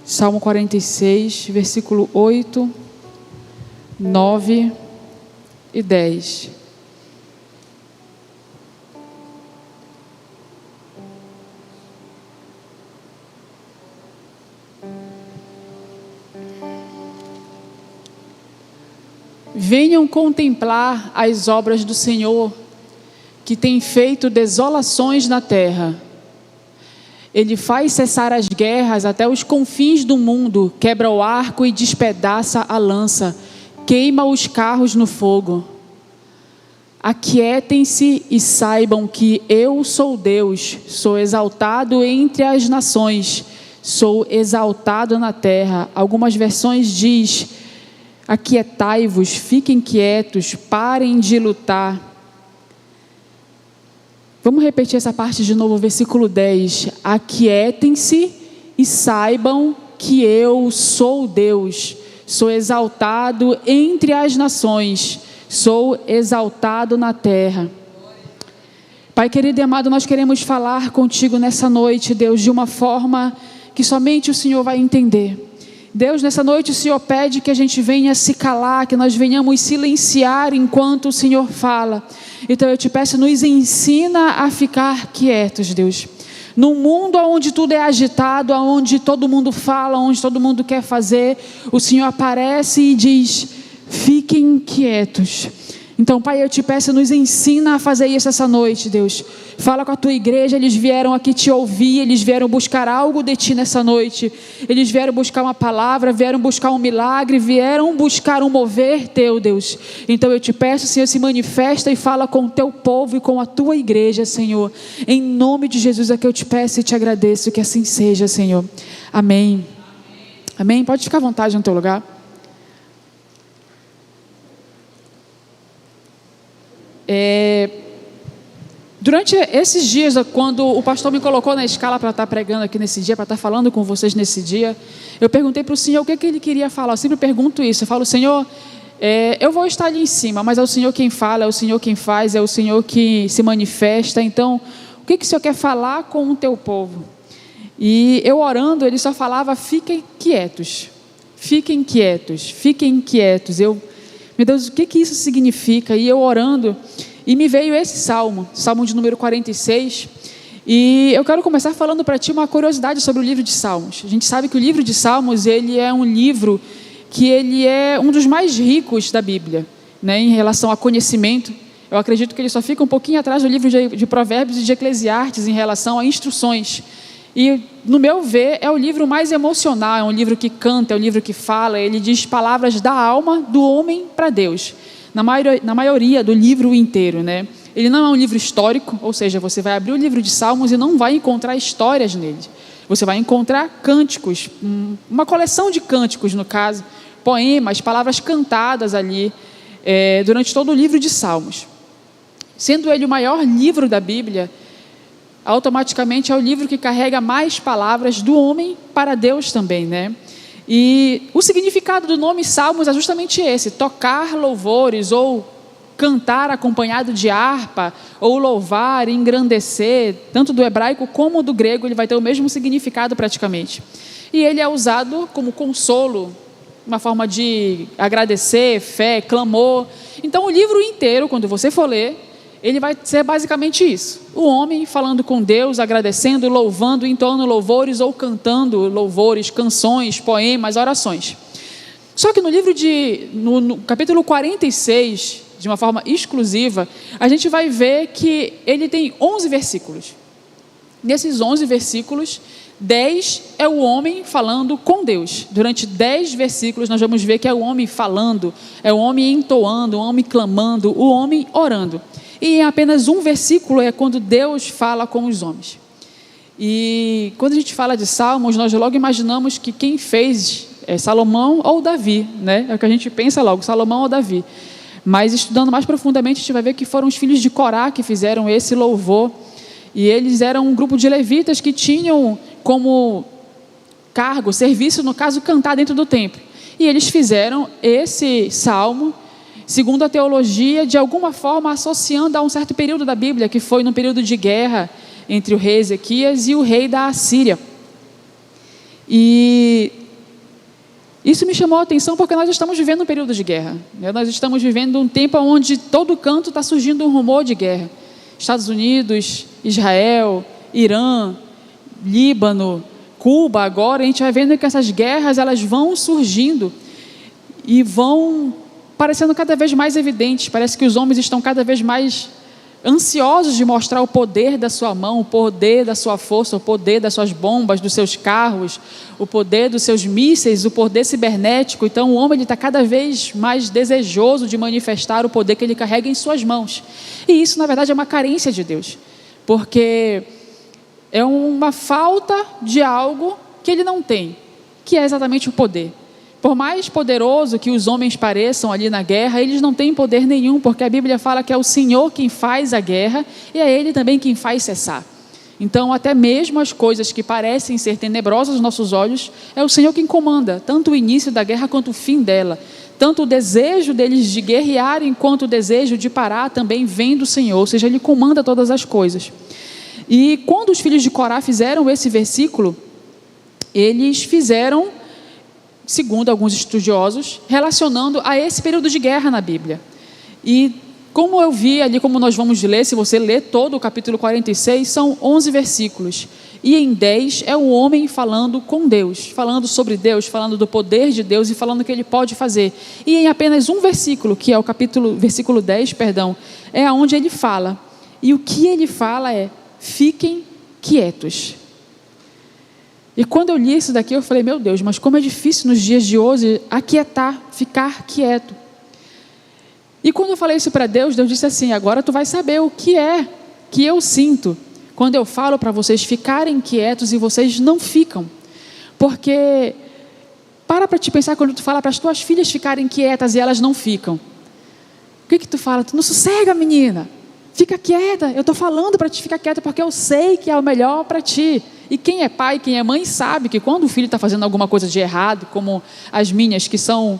Salmo 46, versículo 8, 9 e 10. Venham contemplar as obras do Senhor, que tem feito desolações na terra. Ele faz cessar as guerras até os confins do mundo, quebra o arco e despedaça a lança, queima os carros no fogo. Aquietem-se e saibam que eu sou Deus, sou exaltado entre as nações, sou exaltado na terra. Algumas versões diz: aquietai-vos, fiquem quietos, parem de lutar. Vamos repetir essa parte de novo, versículo 10. Aquietem-se e saibam que eu sou Deus, sou exaltado entre as nações, sou exaltado na terra. Pai querido e amado, nós queremos falar contigo nessa noite, Deus, de uma forma que somente o Senhor vai entender. Deus, nessa noite o Senhor pede que a gente venha se calar, que nós venhamos silenciar enquanto o Senhor fala. Então eu te peço, nos ensina a ficar quietos, Deus. Num mundo onde tudo é agitado, onde todo mundo fala, onde todo mundo quer fazer, o Senhor aparece e diz: fiquem quietos. Então, Pai, eu te peço, nos ensina a fazer isso essa noite, Deus. Fala com a tua igreja, eles vieram aqui te ouvir, eles vieram buscar algo de ti nessa noite. Eles vieram buscar uma palavra, vieram buscar um milagre, vieram buscar um mover teu, Deus. Então eu te peço, Senhor, se manifesta e fala com o teu povo e com a tua igreja, Senhor. Em nome de Jesus é que eu te peço e te agradeço, que assim seja, Senhor. Amém. Amém? Pode ficar à vontade no teu lugar. Durante esses dias, quando o pastor me colocou na escala para estar pregando aqui nesse dia, para estar falando com vocês nesse dia, eu perguntei para o Senhor o que ele queria falar. Eu sempre pergunto isso, eu falo: Senhor, eu vou estar ali em cima, mas é o Senhor quem fala, é o Senhor quem faz, é o Senhor que se manifesta. Então, o que o Senhor quer falar com o teu povo? E eu orando, ele só falava: fiquem quietos, fiquem quietos, fiquem quietos. Meu Deus, o que isso significa? E eu orando, e me veio esse salmo de número 46, e eu quero começar falando para ti uma curiosidade sobre o livro de Salmos. A gente sabe que o livro de Salmos, ele é um livro que ele é um dos mais ricos da Bíblia, né, em relação a conhecimento. Eu acredito que ele só fica um pouquinho atrás do livro de Provérbios e de Eclesiastes em relação a instruções. E, no meu ver, é o livro mais emocional, é um livro que canta, é um livro que fala, ele diz palavras da alma do homem para Deus, na maioria do livro inteiro, né? Ele não é um livro histórico, ou seja, você vai abrir o livro de Salmos e não vai encontrar histórias nele. Você vai encontrar cânticos, uma coleção de cânticos, no caso, poemas, palavras cantadas ali, durante todo o livro de Salmos. Sendo ele o maior livro da Bíblia, automaticamente é o livro que carrega mais palavras do homem para Deus também, né? E o significado do nome Salmos é justamente esse: tocar louvores, ou cantar acompanhado de harpa, ou louvar, engrandecer. Tanto do hebraico como do grego ele vai ter o mesmo significado praticamente. E ele é usado como consolo, uma forma de agradecer, fé, clamor. Então o livro inteiro, quando você for ler, ele vai ser basicamente isso: o homem falando com Deus, agradecendo, louvando, entoando louvores ou cantando louvores, canções, poemas, orações. Só que no livro no capítulo 46, de uma forma exclusiva, a gente vai ver que ele tem 11 versículos. Nesses 11 versículos, 10 é o homem falando com Deus. Durante 10 versículos nós vamos ver que é o homem falando, é o homem entoando, o homem clamando, o homem orando. E em apenas um versículo é quando Deus fala com os homens. E quando a gente fala de Salmos, nós logo imaginamos que quem fez é Salomão ou Davi, né? É o que a gente pensa logo, Salomão ou Davi. Mas estudando mais profundamente, a gente vai ver que foram os filhos de Corá que fizeram esse louvor. E eles eram um grupo de levitas que tinham como cargo, serviço, no caso, cantar dentro do templo. E eles fizeram esse salmo, segundo a teologia, de alguma forma associando a um certo período da Bíblia, que foi no período de guerra entre o rei Ezequias e o rei da Assíria. E Isso me chamou a atenção porque nós estamos vivendo um período de guerra, né? Nós estamos vivendo um tempo onde todo canto está surgindo um rumor de guerra. Estados Unidos, Israel, Irã, Líbano, Cuba. Agora a gente vai vendo que essas guerras elas vão surgindo e vão parecendo cada vez mais evidentes. Parece que os homens estão cada vez mais ansiosos de mostrar o poder da sua mão, o poder da sua força, o poder das suas bombas, dos seus carros, o poder dos seus mísseis, o poder cibernético. Então o homem está cada vez mais desejoso de manifestar o poder que ele carrega em suas mãos. E isso na verdade é uma carência de Deus, porque é uma falta de algo que ele não tem, que é exatamente o poder. Por mais poderoso que os homens pareçam ali na guerra, eles não têm poder nenhum, porque a Bíblia fala que é o Senhor quem faz a guerra e é Ele também quem faz cessar. Então, até mesmo as coisas que parecem ser tenebrosas aos nossos olhos, é o Senhor quem comanda, tanto o início da guerra quanto o fim dela. Tanto o desejo deles de guerrearem, quanto o desejo de parar também vem do Senhor, ou seja, Ele comanda todas as coisas. E quando os filhos de Corá fizeram esse versículo, eles fizeram, segundo alguns estudiosos, relacionando a esse período de guerra na Bíblia. E como eu vi ali, como nós vamos ler, se você ler todo o capítulo 46, são 11 versículos. E em 10 é o homem falando com Deus, falando sobre Deus, falando do poder de Deus e falando o que ele pode fazer. E em apenas um versículo, que é o versículo 10, é onde ele fala. E o que ele fala é: fiquem quietos. E quando eu li isso daqui, eu falei: meu Deus, mas como é difícil nos dias de hoje aquietar, ficar quieto. E quando eu falei isso para Deus, Deus disse assim: agora tu vai saber o que é que eu sinto quando eu falo para vocês ficarem quietos e vocês não ficam. Porque para te pensar quando tu fala para as tuas filhas ficarem quietas e elas não ficam. O que tu fala? Tu não sossega, menina. Fica quieta. Eu estou falando para te ficar quieta porque eu sei que é o melhor para ti. E quem é pai, quem é mãe sabe que quando o filho está fazendo alguma coisa de errado, como as minhas que são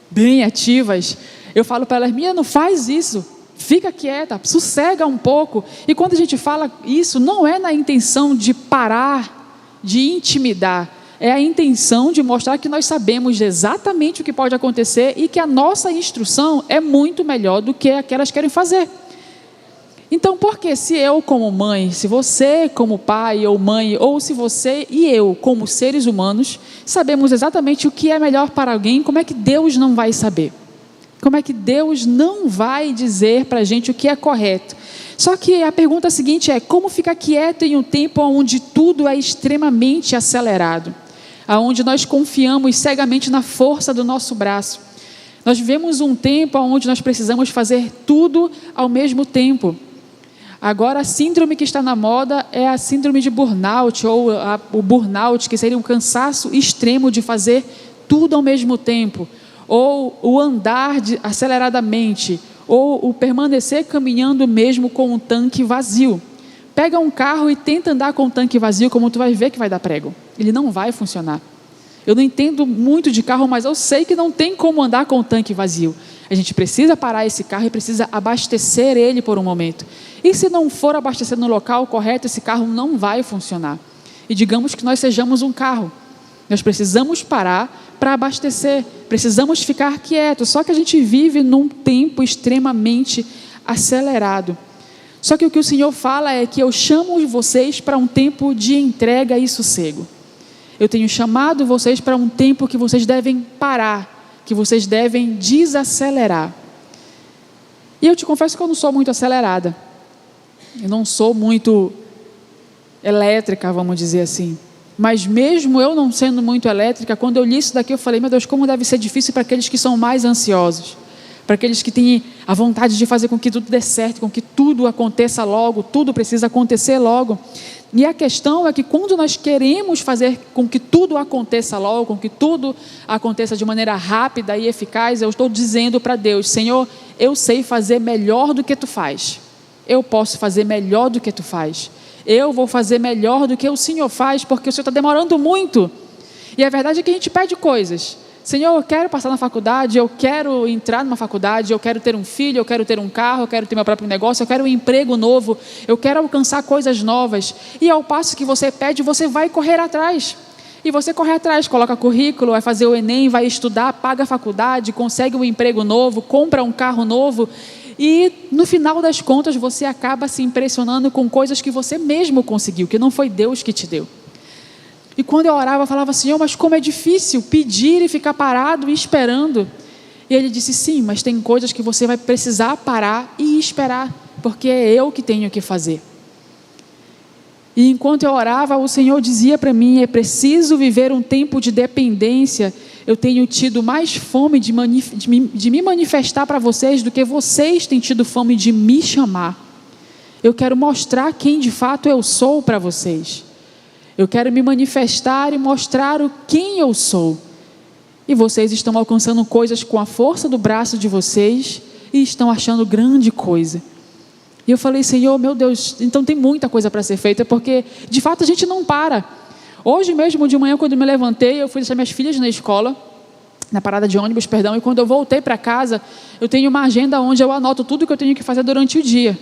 bem ativas, eu falo para elas: minha, não faz isso, fica quieta, sossega um pouco. E quando a gente fala isso, não é na intenção de parar, de intimidar, é a intenção de mostrar que nós sabemos exatamente o que pode acontecer e que a nossa instrução é muito melhor do que a que elas querem fazer. Então, porque se eu como mãe, se você como pai ou mãe, ou se você e eu como seres humanos, sabemos exatamente o que é melhor para alguém, como é que Deus não vai saber? Como é que Deus não vai dizer para a gente o que é correto? Só que a pergunta seguinte é: como ficar quieto em um tempo onde tudo é extremamente acelerado? Onde nós confiamos cegamente na força do nosso braço. Nós vivemos um tempo onde nós precisamos fazer tudo ao mesmo tempo. Agora, a síndrome que está na moda é a síndrome de burnout, ou o burnout, que seria um cansaço extremo de fazer tudo ao mesmo tempo, ou o andar aceleradamente, ou o permanecer caminhando mesmo com um tanque vazio. Pega um carro e tenta andar com um tanque vazio, como tu vai ver que vai dar prego. Ele não vai funcionar. Eu não entendo muito de carro, mas eu sei que não tem como andar com o tanque vazio. A gente precisa parar esse carro e precisa abastecer ele por um momento. E se não for abastecer no local correto, esse carro não vai funcionar. E digamos que nós sejamos um carro. Nós precisamos parar para abastecer. Precisamos ficar quietos. Só que a gente vive num tempo extremamente acelerado. Só que o que o Senhor fala é que eu chamo vocês para um tempo de entrega e sossego. Eu tenho chamado vocês para um tempo que vocês devem parar, que vocês devem desacelerar. E eu te confesso que eu não sou muito acelerada. Eu não sou muito elétrica, vamos dizer assim. Mas mesmo eu não sendo muito elétrica, quando eu li isso daqui, eu falei: meu Deus, como deve ser difícil para aqueles que são mais ansiosos. Para aqueles que têm a vontade de fazer com que tudo dê certo, com que tudo aconteça logo, tudo precisa acontecer logo. E a questão é que quando nós queremos fazer com que tudo aconteça logo, com que tudo aconteça de maneira rápida e eficaz, eu estou dizendo para Deus: Senhor, eu sei fazer melhor do que Tu faz. Eu posso fazer melhor do que Tu faz. Eu vou fazer melhor do que o Senhor faz, porque o Senhor está demorando muito. E a verdade é que a gente pede coisas. Senhor, eu quero passar na faculdade, eu quero entrar numa faculdade, eu quero ter um filho, eu quero ter um carro, eu quero ter meu próprio negócio, eu quero um emprego novo, eu quero alcançar coisas novas. E ao passo que você pede, você vai correr atrás. E você corre atrás, coloca currículo, vai fazer o Enem, vai estudar, paga a faculdade, consegue um emprego novo, compra um carro novo. E no final das contas você acaba se impressionando com coisas que você mesmo conseguiu, que não foi Deus que te deu. E quando eu orava, eu falava, Senhor, mas como é difícil pedir e ficar parado e esperando. E Ele disse, sim, mas tem coisas que você vai precisar parar e esperar, porque é eu que tenho que fazer. E enquanto eu orava, o Senhor dizia para mim, é preciso viver um tempo de dependência. Eu tenho tido mais fome de me manifestar para vocês do que vocês têm tido fome de me chamar. Eu quero mostrar quem de fato eu sou para vocês. Eu quero me manifestar e mostrar quem eu sou. E vocês estão alcançando coisas com a força do braço de vocês e estão achando grande coisa. E eu falei, Senhor, meu Deus, então tem muita coisa para ser feita, porque de fato a gente não para. Hoje mesmo de manhã, quando eu me levantei, eu fui deixar minhas filhas na escola, na parada de ônibus, perdão, e quando eu voltei para casa, eu tenho uma agenda onde eu anoto tudo que eu tenho que fazer durante o dia.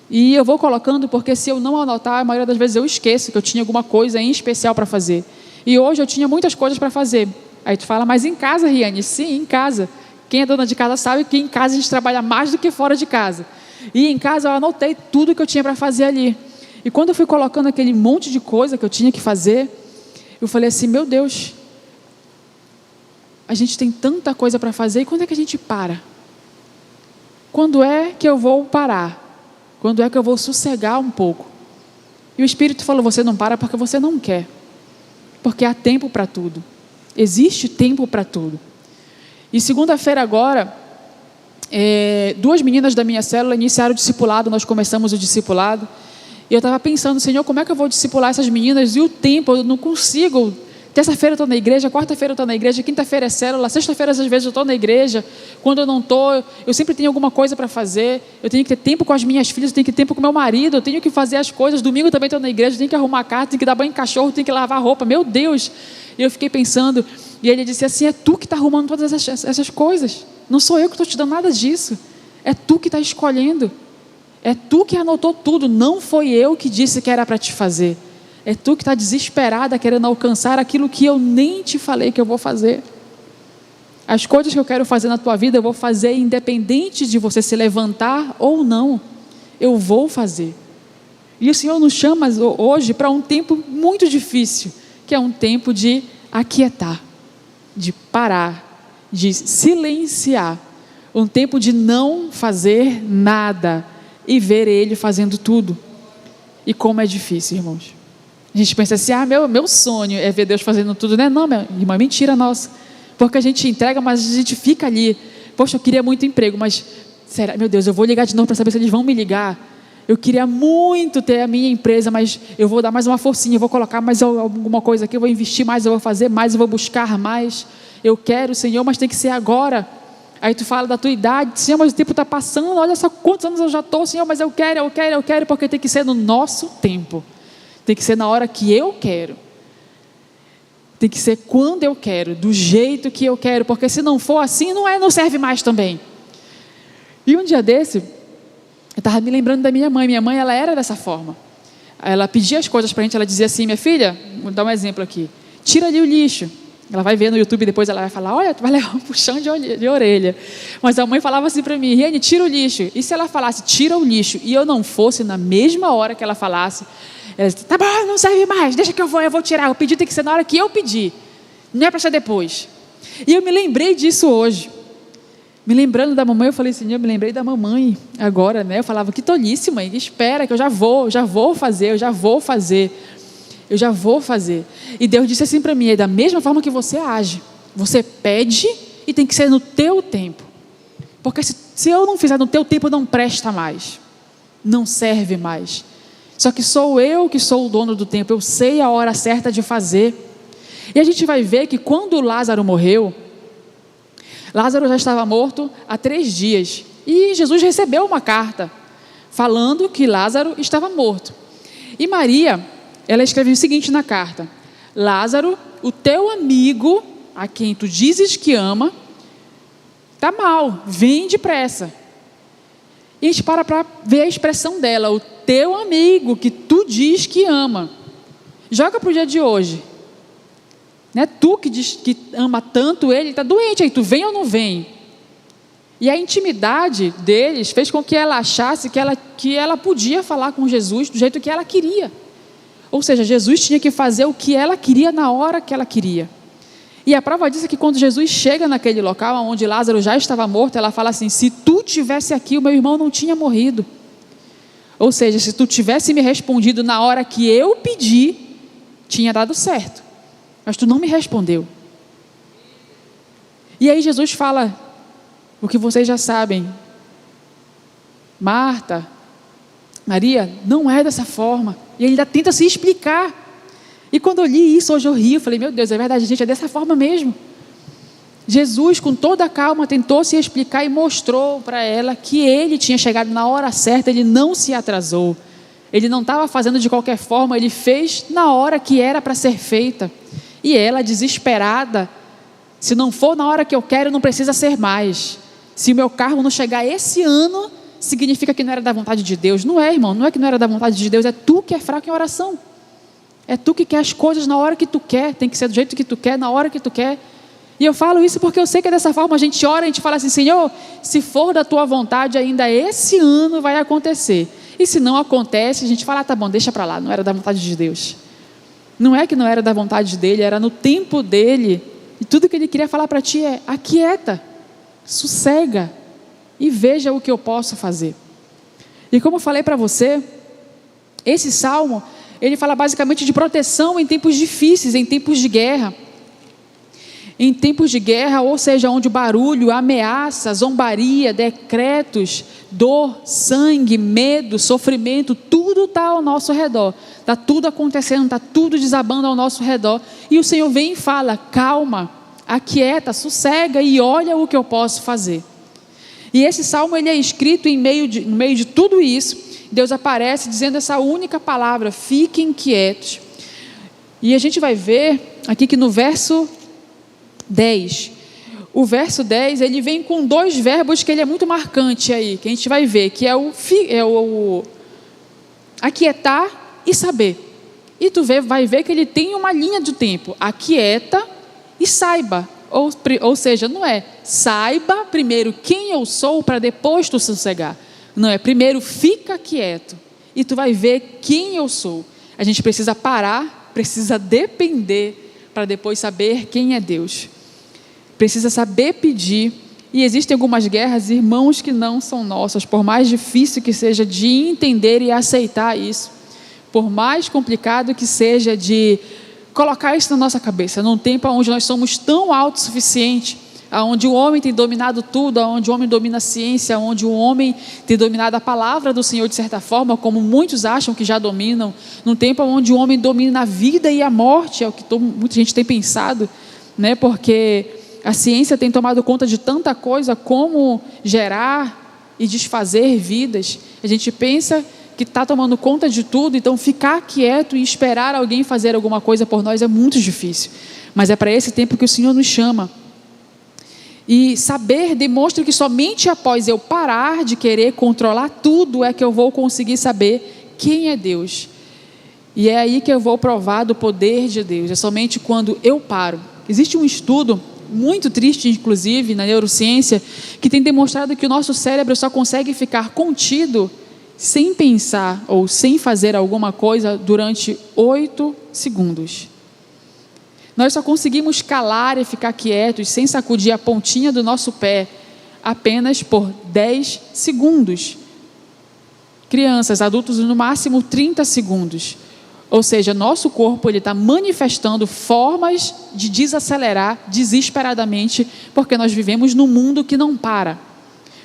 E eu vou colocando, porque se eu não anotar, a maioria das vezes eu esqueço que eu tinha alguma coisa em especial para fazer. E hoje eu tinha muitas coisas para fazer. Aí tu fala, mas em casa, Riane? Sim, em casa. Quem é dona de casa sabe que em casa a gente trabalha mais do que fora de casa. E em casa eu anotei tudo que eu tinha para fazer ali. E quando eu fui colocando aquele monte de coisa que eu tinha que fazer, eu falei assim, meu Deus, a gente tem tanta coisa para fazer, e quando é que a gente para? Quando é que eu vou parar? Quando é que eu vou sossegar um pouco? E o Espírito falou, você não para porque você não quer. Porque há tempo para tudo. Existe tempo para tudo. E segunda-feira agora, duas meninas da minha célula iniciaram o discipulado, nós começamos o discipulado, e eu estava pensando, Senhor, como é que eu vou discipular essas meninas, e o tempo, eu não consigo. Terça-feira eu estou na igreja, quarta-feira eu estou na igreja, quinta-feira é célula, sexta-feira às vezes eu estou na igreja, quando eu não estou, eu sempre tenho alguma coisa para fazer, eu tenho que ter tempo com as minhas filhas, eu tenho que ter tempo com meu marido, eu tenho que fazer as coisas, domingo também estou na igreja, eu tenho que arrumar a casa, tenho que dar banho em cachorro, tenho que lavar roupa, meu Deus. E eu fiquei pensando, e ele disse assim, é tu que está arrumando todas essas coisas, não sou eu que estou te dando nada disso, é tu que está escolhendo, é tu que anotou tudo, não foi eu que disse que era para te fazer. É tu que está desesperada querendo alcançar aquilo que eu nem te falei que eu vou fazer. As coisas que eu quero fazer na tua vida, eu vou fazer independente de você se levantar ou não. Eu vou fazer. E o Senhor nos chama hoje para um tempo muito difícil, que é um tempo de aquietar, de parar, de silenciar. Um tempo de não fazer nada e ver Ele fazendo tudo. E como é difícil, irmãos. A gente pensa assim, meu sonho é ver Deus fazendo tudo, né? Não, minha irmã, mentira nossa. Porque a gente entrega, mas a gente fica ali. Poxa, eu queria muito emprego, mas será? Meu Deus, eu vou ligar de novo para saber se eles vão me ligar. Eu queria muito ter a minha empresa, mas eu vou dar mais uma forcinha, eu vou colocar mais alguma coisa aqui, eu vou investir mais, eu vou fazer mais, eu vou buscar mais. Eu quero, Senhor, mas tem que ser agora. Aí tu fala da tua idade, Senhor, mas o tempo está passando, olha só quantos anos eu já estou, Senhor, mas eu quero, porque tem que ser no nosso tempo. Tem que ser na hora que eu quero. Tem que ser quando eu quero, do jeito que eu quero, porque se não for assim, não serve mais também. E um dia desse, eu estava me lembrando da minha mãe. Minha mãe, ela era dessa forma. Ela pedia as coisas para a gente, ela dizia assim, minha filha, vou dar um exemplo aqui, tira ali o lixo. Ela vai ver no YouTube, depois ela vai falar, olha, tu vai levar um puxão de orelha. Mas a mãe falava assim para mim, Riane, tira o lixo. E se ela falasse, tira o lixo, e eu não fosse na mesma hora que ela falasse, ela disse, tá bom, não serve mais, deixa que eu vou tirar. O pedido tem que ser na hora que eu pedir, não é para ser depois. E eu me lembrei disso hoje. Me lembrando da mamãe, eu falei, Senhor, eu me lembrei da mamãe agora, né? Eu falava, que tolice, mãe, espera que eu já vou fazer. Eu já vou fazer. E Deus disse assim para mim, é da mesma forma que você age. Você pede e tem que ser no teu tempo. Porque se eu não fizer no teu tempo, não presta mais. Não serve mais. Só que sou eu que sou o dono do tempo. Eu sei a hora certa de fazer. E a gente vai ver que quando Lázaro morreu, Lázaro já estava morto há 3 dias. E Jesus recebeu uma carta falando que Lázaro estava morto. E Maria, ela escreveu o seguinte na carta: Lázaro, o teu amigo, a quem tu dizes que ama, está mal, vem depressa. E a gente para ver a expressão dela, o teu amigo que tu diz que ama. Joga para o dia de hoje. Não é tu que diz que ama tanto ele está doente, aí tu vem ou não vem? E a intimidade deles fez com que ela achasse que ela podia falar com Jesus do jeito que ela queria. Ou seja, Jesus tinha que fazer o que ela queria na hora que ela queria. E a prova disso é que quando Jesus chega naquele local onde Lázaro já estava morto, ela fala assim: se tu tivesse aqui, o meu irmão não tinha morrido. Ou seja, se tu tivesse me respondido na hora que eu pedi, tinha dado certo. Mas tu não me respondeu. E aí Jesus fala o que vocês já sabem: Marta, Maria, não é dessa forma. E ele ainda tenta se explicar. E quando eu li isso, hoje eu ri, eu falei: meu Deus, é verdade, gente, é dessa forma mesmo. Jesus, com toda a calma, tentou se explicar e mostrou para ela que ele tinha chegado na hora certa, ele não se atrasou. Ele não estava fazendo de qualquer forma, ele fez na hora que era para ser feita. E ela, desesperada: se não for na hora que eu quero, não precisa ser mais. Se o meu carro não chegar esse ano, significa que não era da vontade de Deus. Não é, irmão, não é que não era da vontade de Deus, é tu que é fraco em oração. É tu que quer as coisas na hora que tu quer, tem que ser do jeito que tu quer, na hora que tu quer. E eu falo isso porque eu sei que é dessa forma, a gente ora, a gente fala assim: Senhor, se for da tua vontade, ainda esse ano vai acontecer. E se não acontece, a gente fala: tá bom, deixa para lá, não era da vontade de Deus. Não é que não era da vontade dele, era no tempo dele. E tudo que ele queria falar para ti é: aquieta, sossega e veja o que eu posso fazer. E como eu falei para você, esse salmo, ele fala basicamente de proteção em tempos difíceis, em tempos de guerra. Em tempos de guerra, ou seja, onde o barulho, ameaça, zombaria, decretos, dor, sangue, medo, sofrimento, tudo está ao nosso redor. Está tudo acontecendo, está tudo desabando ao nosso redor. E o Senhor vem e fala: calma, aquieta, sossega e olha o que eu posso fazer. E esse salmo, ele é escrito no meio de tudo isso. Deus aparece dizendo essa única palavra: fiquem quietos. E a gente vai ver aqui que no verso 10, o verso 10, ele vem com dois verbos que ele é muito marcante aí, que a gente vai ver, que é o aquietar e saber. E tu vai ver que ele tem uma linha de tempo: aquieta e saiba. Ou seja, não é saiba primeiro quem eu sou para depois tu sossegar. Não, é primeiro fica quieto e tu vai ver quem eu sou. A gente precisa parar, precisa depender para depois saber quem é Deus. Precisa saber pedir. E existem algumas guerras, irmãos, que não são nossas, por mais difícil que seja de entender e aceitar isso, por mais complicado que seja de colocar isso na nossa cabeça, num tempo onde nós somos tão autossuficientes, onde o homem tem dominado tudo, onde o homem domina a ciência, onde o homem tem dominado a palavra do Senhor de certa forma, como muitos acham que já dominam, num tempo onde o homem domina a vida e a morte, é o que muita gente tem pensado, né? Porque a ciência tem tomado conta de tanta coisa, como gerar e desfazer vidas. A gente pensa que está tomando conta de tudo, então ficar quieto e esperar alguém fazer alguma coisa por nós é muito difícil. Mas é para esse tempo que o Senhor nos chama. E saber demonstra que somente após eu parar de querer controlar tudo é que eu vou conseguir saber quem é Deus. E é aí que eu vou provar do poder de Deus. É somente quando eu paro. Existe um estudo muito triste, inclusive, na neurociência, que tem demonstrado que o nosso cérebro só consegue ficar contido sem pensar ou sem fazer alguma coisa durante 8 segundos. Nós só conseguimos calar e ficar quietos sem sacudir a pontinha do nosso pé apenas por 10 segundos. Crianças, adultos, no máximo 30 segundos. Ou seja, nosso corpo está manifestando formas de desacelerar desesperadamente, porque nós vivemos num mundo que não para.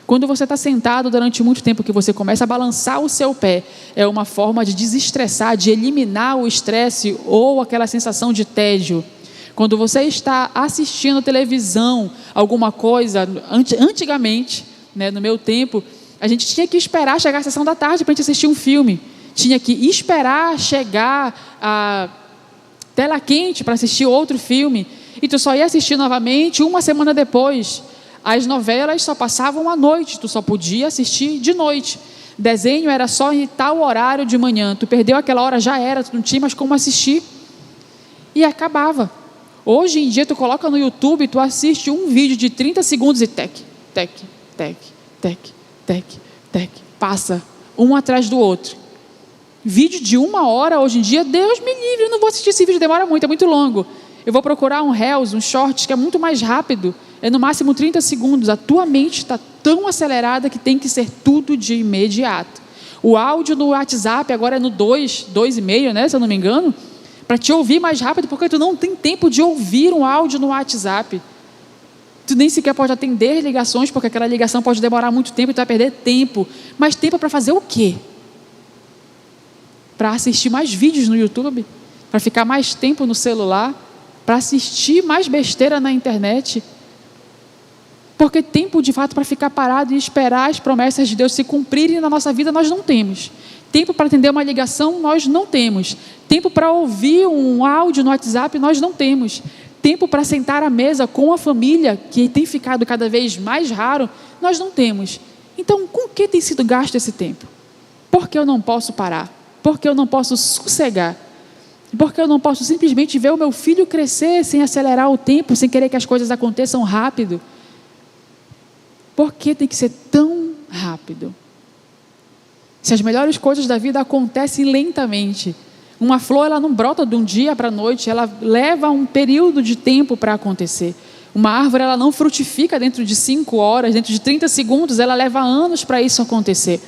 Quando você está sentado durante muito tempo, que você começa a balançar o seu pé, é uma forma de desestressar, de eliminar o estresse ou aquela sensação de tédio. Quando você está assistindo televisão, alguma coisa, antigamente, né, no meu tempo, a gente tinha que esperar chegar a sessão da tarde para a gente assistir um filme. Tinha que esperar chegar a tela quente para assistir outro filme. E tu só ia assistir novamente uma semana depois. As novelas só passavam à noite, tu só podia assistir de noite. Desenho era só em tal horário de manhã. Tu perdeu aquela hora, já era, tu não tinha mais como assistir. E acabava. Hoje em dia, tu coloca no YouTube, tu assiste um vídeo de 30 segundos e tec, tec, tec, tec, tec, tec, passa um atrás do outro. Vídeo de 1 hora, hoje em dia, Deus me livre, eu não vou assistir esse vídeo, demora muito, é muito longo. Eu vou procurar um Reels, um Shorts, que é muito mais rápido, é no máximo 30 segundos. A tua mente está tão acelerada que tem que ser tudo de imediato. O áudio no WhatsApp agora é no 2,5, né, se eu não me engano, para te ouvir mais rápido, porque tu não tem tempo de ouvir um áudio no WhatsApp. Tu nem sequer pode atender ligações, porque aquela ligação pode demorar muito tempo e tu vai perder tempo. Mas tempo para fazer o quê? Para assistir mais vídeos no YouTube? Para ficar mais tempo no celular? Para assistir mais besteira na internet? Porque tempo de fato para ficar parado e esperar as promessas de Deus se cumprirem na nossa vida nós não temos. Tempo para atender uma ligação nós não temos. Tempo para ouvir um áudio no WhatsApp nós não temos. Tempo para sentar à mesa com a família, que tem ficado cada vez mais raro, nós não temos. Então, com que tem sido gasto esse tempo? Por que eu não posso parar? Por que eu não posso sossegar? Por que eu não posso simplesmente ver o meu filho crescer sem acelerar o tempo, sem querer que as coisas aconteçam rápido? Por que tem que ser tão rápido? Se as melhores coisas da vida acontecem lentamente, uma flor ela não brota de um dia para a noite, ela leva um período de tempo para acontecer. Uma árvore ela não frutifica dentro de 5 horas, dentro de 30 segundos, ela leva anos para isso acontecer.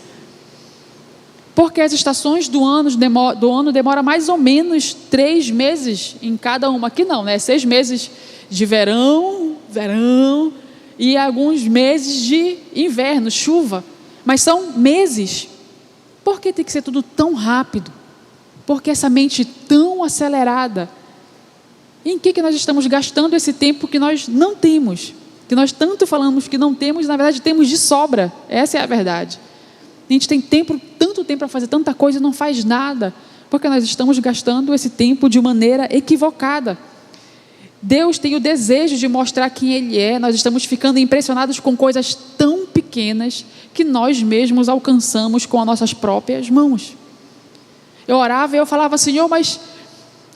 Porque as estações do ano demoram mais ou menos 3 meses em cada uma. Aqui não, né? 6 meses de verão, e alguns meses de inverno, chuva. Mas são meses. Por que tem que ser tudo tão rápido? Por que essa mente tão acelerada? Em que nós estamos gastando esse tempo que nós não temos? Que nós tanto falamos que não temos, na verdade temos de sobra. Essa é a verdade. A gente tem tanto tempo para fazer tanta coisa e não faz nada. Porque nós estamos gastando esse tempo de maneira equivocada. Deus tem o desejo de mostrar quem Ele é. Nós estamos ficando impressionados com coisas tão pequenas que nós mesmos alcançamos com as nossas próprias mãos. Eu orava e eu falava, Senhor, mas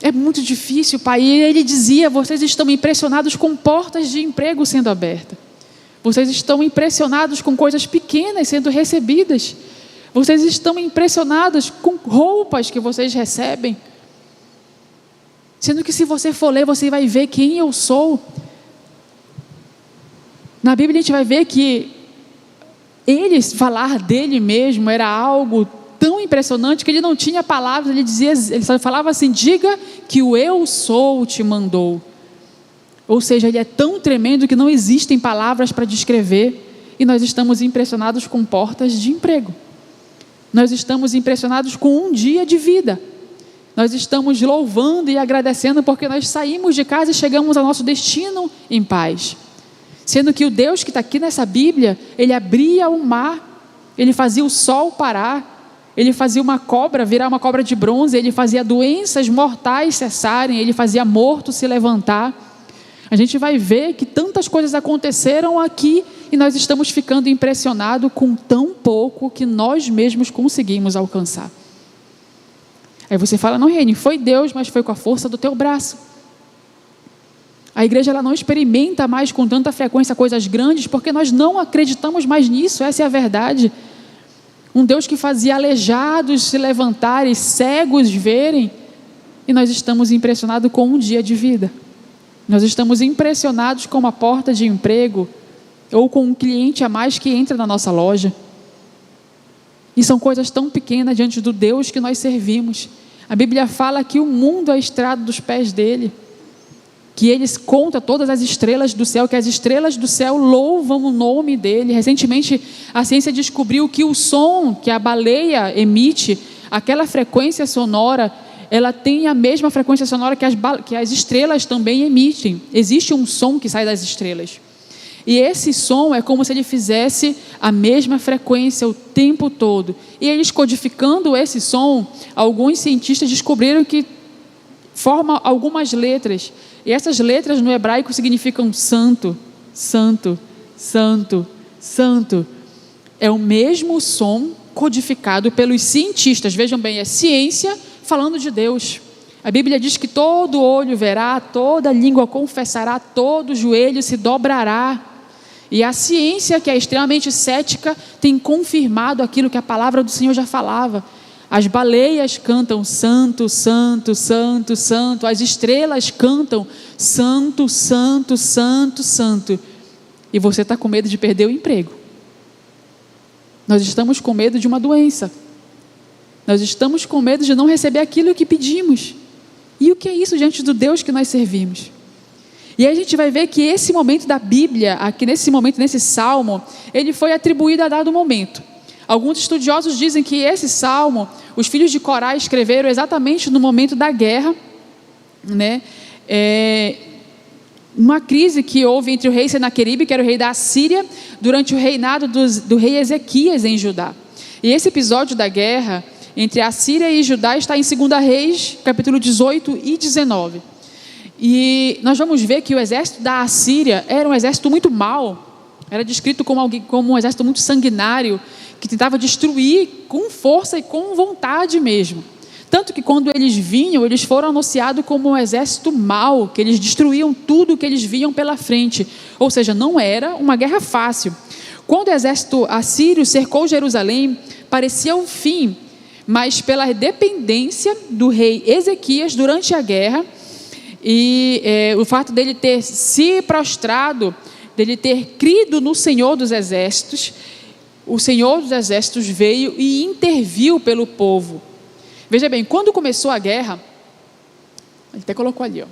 é muito difícil, Pai. E Ele dizia, vocês estão impressionados com portas de emprego sendo abertas. Vocês estão impressionados com coisas pequenas sendo recebidas. Vocês estão impressionados com roupas que vocês recebem. Sendo que se você for ler, você vai ver quem eu sou. Na Bíblia a gente vai ver que ele falar dele mesmo era algo tão impressionante que ele não tinha palavras, ele só falava assim, diga que o eu sou te mandou. Ou seja, ele é tão tremendo que não existem palavras para descrever e nós estamos impressionados com portas de emprego. Nós estamos impressionados com um dia de vida. Nós estamos louvando e agradecendo porque nós saímos de casa e chegamos ao nosso destino em paz. Sendo que o Deus que está aqui nessa Bíblia, Ele abria o mar, Ele fazia o sol parar, Ele fazia uma cobra virar uma cobra de bronze, Ele fazia doenças mortais cessarem, Ele fazia morto se levantar. A gente vai ver que tantas coisas aconteceram aqui e nós estamos ficando impressionados com tão pouco que nós mesmos conseguimos alcançar. Aí você fala, não, Reni, foi Deus, mas foi com a força do teu braço. A igreja ela não experimenta mais com tanta frequência coisas grandes, porque nós não acreditamos mais nisso, essa é a verdade. Um Deus que fazia aleijados se levantarem, cegos verem, e nós estamos impressionados com um dia de vida. Nós estamos impressionados com uma porta de emprego, ou com um cliente a mais que entra na nossa loja. E são coisas tão pequenas diante do Deus que nós servimos. A Bíblia fala que o mundo é a estrada dos pés dele, que ele conta todas as estrelas do céu, que as estrelas do céu louvam o nome dele. Recentemente a ciência descobriu que o som que a baleia emite, aquela frequência sonora, ela tem a mesma frequência sonora que as estrelas também emitem. Existe um som que sai das estrelas. E esse som é como se ele fizesse a mesma frequência o tempo todo. E eles codificando esse som, alguns cientistas descobriram que forma algumas letras. E essas letras no hebraico significam santo, santo, santo, santo. É o mesmo som codificado pelos cientistas. Vejam bem, é ciência falando de Deus. A Bíblia diz que todo olho verá, toda língua confessará, todo joelho se dobrará. E a ciência, que é extremamente cética, tem confirmado aquilo que a palavra do Senhor já falava. As baleias cantam santo, santo, santo, santo. As estrelas cantam santo, santo, santo, santo. E você está com medo de perder o emprego. Nós estamos com medo de uma doença. Nós estamos com medo de não receber aquilo que pedimos. E o que é isso diante do Deus que nós servimos? E aí a gente vai ver que esse momento da Bíblia, aqui nesse momento, nesse salmo, ele foi atribuído a dado momento. Alguns estudiosos dizem que esse salmo, os filhos de Corá escreveram exatamente no momento da guerra, né? Uma crise que houve entre o rei Senaqueribe, que era o rei da Assíria, durante o reinado do rei Ezequias em Judá. E esse episódio da guerra entre a Síria e Judá está em 2 Reis, capítulo 18 e 19. E nós vamos ver que o exército da Assíria era um exército muito mau, era descrito como um exército muito sanguinário, que tentava destruir com força e com vontade mesmo. Tanto que quando eles vinham, eles foram anunciados como um exército mau, que eles destruíam tudo que eles viam pela frente. Ou seja, não era uma guerra fácil. Quando o exército assírio cercou Jerusalém, parecia o fim, mas pela dependência do rei Ezequias durante a guerra, e o fato dele ter se prostrado, dele ter crido no Senhor dos Exércitos, o Senhor dos Exércitos veio e interviu pelo povo. Veja bem, quando começou a guerra, ele até colocou ali, ó.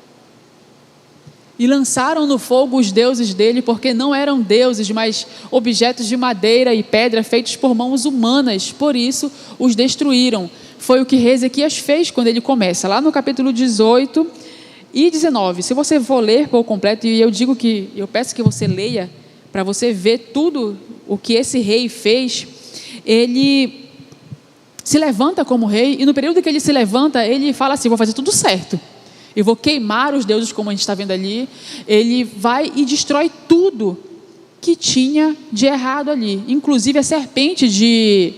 E lançaram no fogo os deuses dele, porque não eram deuses, mas objetos de madeira e pedra feitos por mãos humanas, por isso os destruíram. Foi o que Ezequias fez quando ele começa, lá no capítulo 18 e 19. Se você for ler por completo, e eu peço que você leia, para você ver tudo o que esse rei fez. Ele se levanta como rei, e no período que ele se levanta, ele fala assim: vou fazer tudo certo. Eu vou queimar os deuses, como a gente está vendo ali. Ele vai e destrói tudo que tinha de errado ali. Inclusive a serpente de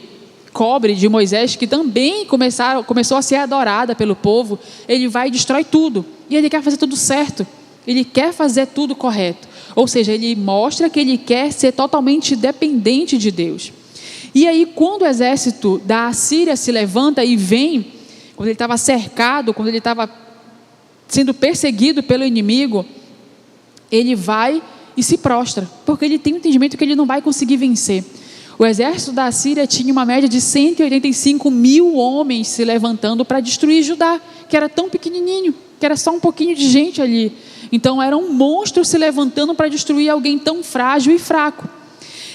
cobre de Moisés, que também começou a ser adorada pelo povo. Ele vai e destrói tudo. E ele quer fazer tudo certo. Ele quer fazer tudo correto. Ou seja, ele mostra que ele quer ser totalmente dependente de Deus. E aí, quando o exército da Assíria se levanta e vem, quando ele estava cercado, quando ele estava sendo perseguido pelo inimigo, ele vai e se prostra, porque ele tem o entendimento que ele não vai conseguir vencer. O exército da Assíria tinha uma média de 185 mil homens se levantando para destruir Judá, que era tão pequenininho, que era só um pouquinho de gente ali. Então era um monstro se levantando para destruir alguém tão frágil e fraco.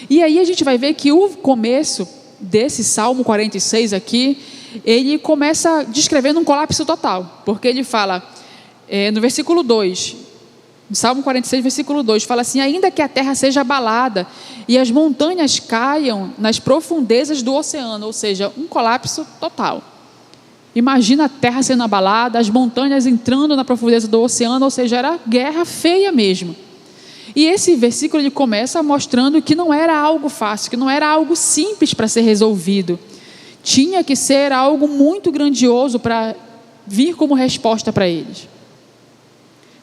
E aí a gente vai ver que o começo desse Salmo 46 aqui, ele começa descrevendo um colapso total, porque ele fala... no versículo 2, Salmo 46, versículo 2, fala assim: ainda que a terra seja abalada e as montanhas caiam nas profundezas do oceano, ou seja, um colapso total. Imagina a terra sendo abalada, as montanhas entrando na profundeza do oceano, ou seja, era guerra feia mesmo. E esse versículo ele começa mostrando que não era algo fácil, que não era algo simples para ser resolvido. Tinha que ser algo muito grandioso para vir como resposta para eles.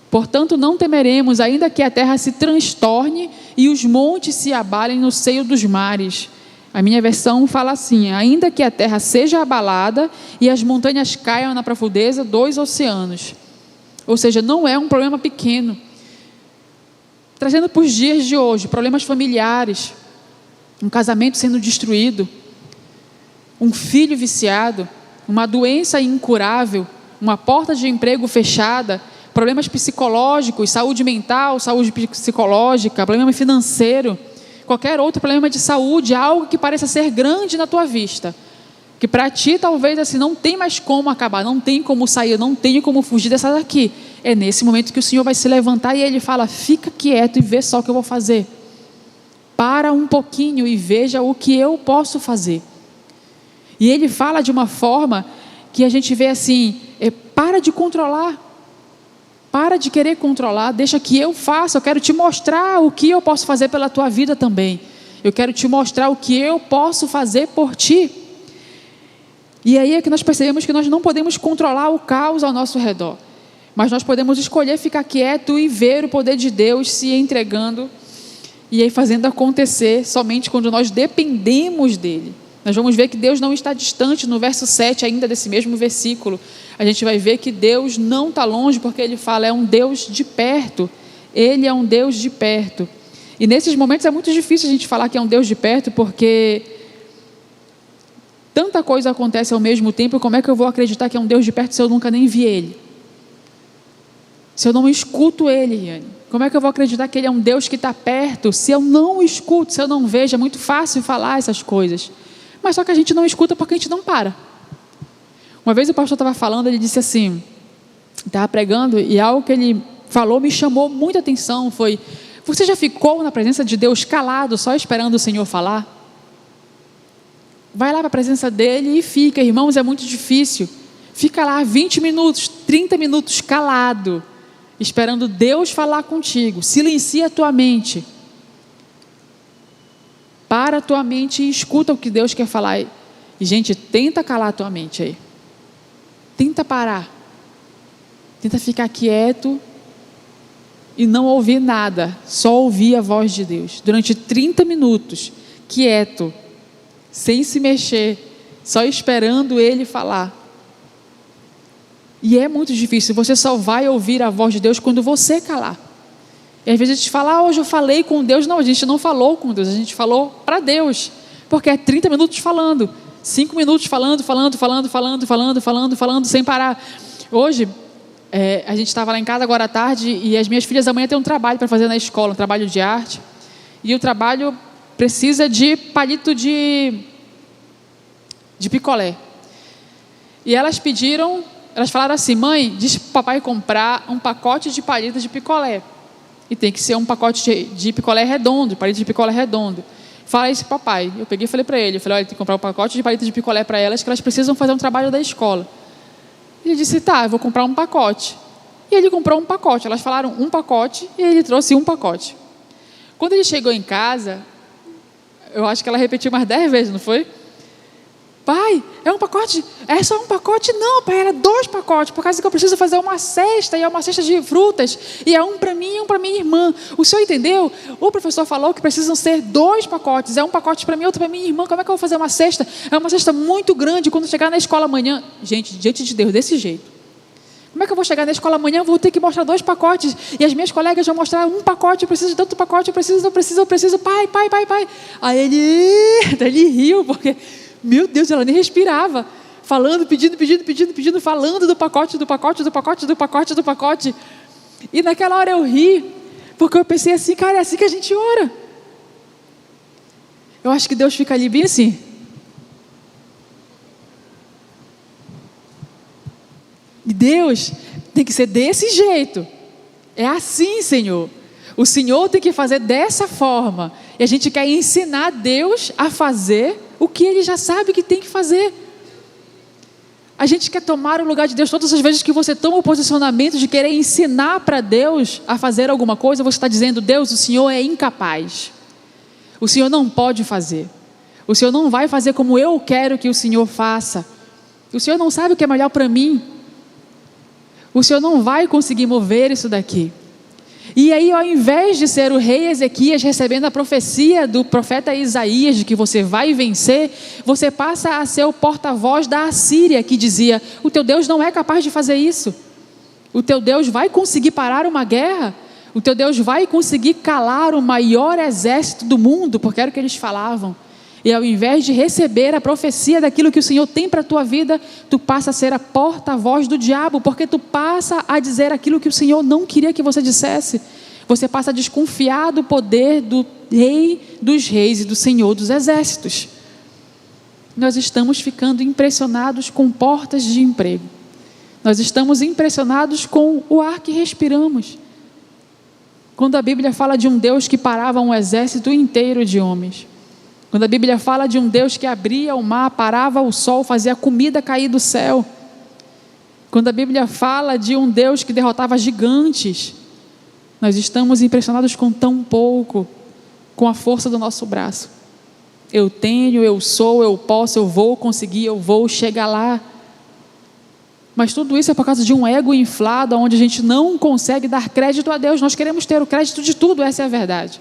Portanto, não temeremos, ainda que a terra se transtorne e os montes se abalem no seio dos mares. A minha versão fala assim: ainda que a terra seja abalada e as montanhas caiam na profundeza dos oceanos. Ou seja, não é um problema pequeno. Trazendo para os dias de hoje, problemas familiares, um casamento sendo destruído, um filho viciado, uma doença incurável, uma porta de emprego fechada, problemas psicológicos, saúde mental, saúde psicológica, problema financeiro, qualquer outro problema de saúde, algo que pareça ser grande na tua vista, que para ti talvez assim não tem mais como acabar, não tem como sair, eu não tenho como fugir dessa daqui. É nesse momento que o Senhor vai se levantar e Ele fala: fica quieto e vê só o que eu vou fazer. Para um pouquinho e veja o que eu posso fazer. E Ele fala de uma forma que a gente vê assim: para de controlar. Para de querer controlar, deixa que eu faça. Eu quero te mostrar o que eu posso fazer pela tua vida também. Eu quero te mostrar o que eu posso fazer por ti. E aí é que nós percebemos que nós não podemos controlar o caos ao nosso redor, mas nós podemos escolher ficar quieto e ver o poder de Deus se entregando e aí fazendo acontecer somente quando nós dependemos dele. Nós vamos ver que Deus não está distante. No verso 7 ainda desse mesmo versículo, a gente vai ver que Deus não está longe, porque ele fala, é um Deus de perto. Ele é um Deus de perto. E nesses momentos é muito difícil a gente falar que é um Deus de perto, porque tanta coisa acontece ao mesmo tempo. Como é que eu vou acreditar que é um Deus de perto se eu nunca nem vi ele? Se eu não escuto ele, Yane? Como é que eu vou acreditar que ele é um Deus que está perto se eu não escuto, se eu não vejo? É muito fácil falar essas coisas, mas só que a gente não escuta porque a gente não para. Uma vez o pastor estava falando, ele disse assim, estava pregando, e algo que ele falou me chamou muita atenção, foi: você já ficou na presença de Deus calado, só esperando o Senhor falar? Vai lá para a presença dele e fica, irmãos, é muito difícil. Fica lá 20 minutos, 30 minutos calado, esperando Deus falar contigo. Silencia a tua mente. Para a tua mente e escuta o que Deus quer falar. E, gente, tenta calar a tua mente aí. Tenta parar. Tenta ficar quieto e não ouvir nada. Só ouvir a voz de Deus. Durante 30 minutos, quieto, sem se mexer, só esperando Ele falar. E é muito difícil. Você só vai ouvir a voz de Deus quando você calar. E às vezes a gente fala, hoje eu falei com Deus. Não, a gente não falou com Deus, a gente falou para Deus, porque é 30 minutos falando, 5 minutos falando, sem parar. Hoje, a gente estava lá em casa agora à tarde, e as minhas filhas amanhã têm um trabalho para fazer na escola, um trabalho de arte, e o trabalho precisa de palito de picolé. E elas falaram assim, mãe, diz para o papai comprar um pacote de palitos de picolé. E tem que ser um pacote de picolé redondo, palito de picolé redondo. Fala isso para o papai. Eu peguei e falei para ele, olha, tem que comprar um pacote de palito de picolé para elas, que elas precisam fazer um trabalho da escola. Ele disse, tá, eu vou comprar um pacote. E ele comprou um pacote. Elas falaram um pacote e ele trouxe um pacote. Quando ele chegou em casa, eu acho que ela repetiu mais 10 vezes, não foi? Pai, é um pacote? É só um pacote? Não, pai, era 2 pacotes, por causa que eu preciso fazer uma cesta, e é uma cesta de frutas, e é um para mim e um para minha irmã. O senhor entendeu? O professor falou que precisam ser 2 pacotes, é um pacote para mim, outro para minha irmã. Como é que eu vou fazer uma cesta? É uma cesta muito grande, quando chegar na escola amanhã. Gente, diante de Deus, desse jeito. Como é que eu vou chegar na escola amanhã? Eu vou ter que mostrar 2 pacotes, e as minhas colegas vão mostrar um pacote, eu preciso de tanto pacote, eu preciso, pai. Aí ele riu, porque... Meu Deus, ela nem respirava, falando, pedindo, falando do pacote. E naquela hora eu ri, porque eu pensei assim, cara, é assim que a gente ora. Eu acho que Deus fica ali bem assim. E Deus tem que ser desse jeito. É assim, Senhor. O Senhor tem que fazer dessa forma. E a gente quer ensinar Deus a fazer o que Ele já sabe que tem que fazer. A gente quer tomar o lugar de Deus. Todas as vezes que você toma o posicionamento de querer ensinar para Deus a fazer alguma coisa, você está dizendo, Deus, o Senhor é incapaz. O Senhor não pode fazer. O Senhor não vai fazer como eu quero que o Senhor faça. O Senhor não sabe o que é melhor para mim. O Senhor não vai conseguir mover isso daqui. E aí, ao invés de ser o rei Ezequias recebendo a profecia do profeta Isaías de que você vai vencer, você passa a ser o porta-voz da Assíria, que dizia, o teu Deus não é capaz de fazer isso. O teu Deus vai conseguir parar uma guerra? O teu Deus vai conseguir calar o maior exército do mundo? Porque era o que eles falavam. E ao invés de receber a profecia daquilo que o Senhor tem para a tua vida, tu passa a ser a porta-voz do diabo, porque tu passa a dizer aquilo que o Senhor não queria que você dissesse. Você passa a desconfiar do poder do Rei dos Reis e do Senhor dos Exércitos. Nós estamos ficando impressionados com portas de emprego. Nós estamos impressionados com o ar que respiramos. Quando a Bíblia fala de um Deus que parava um exército inteiro de homens. Quando a Bíblia fala de um Deus que abria o mar, parava o sol, fazia a comida cair do céu. Quando a Bíblia fala de um Deus que derrotava gigantes, nós estamos impressionados com tão pouco, com a força do nosso braço. Eu tenho, eu sou, eu posso, eu vou conseguir, eu vou chegar lá. Mas tudo isso é por causa de um ego inflado, onde a gente não consegue dar crédito a Deus. Nós queremos ter o crédito de tudo, essa é a verdade.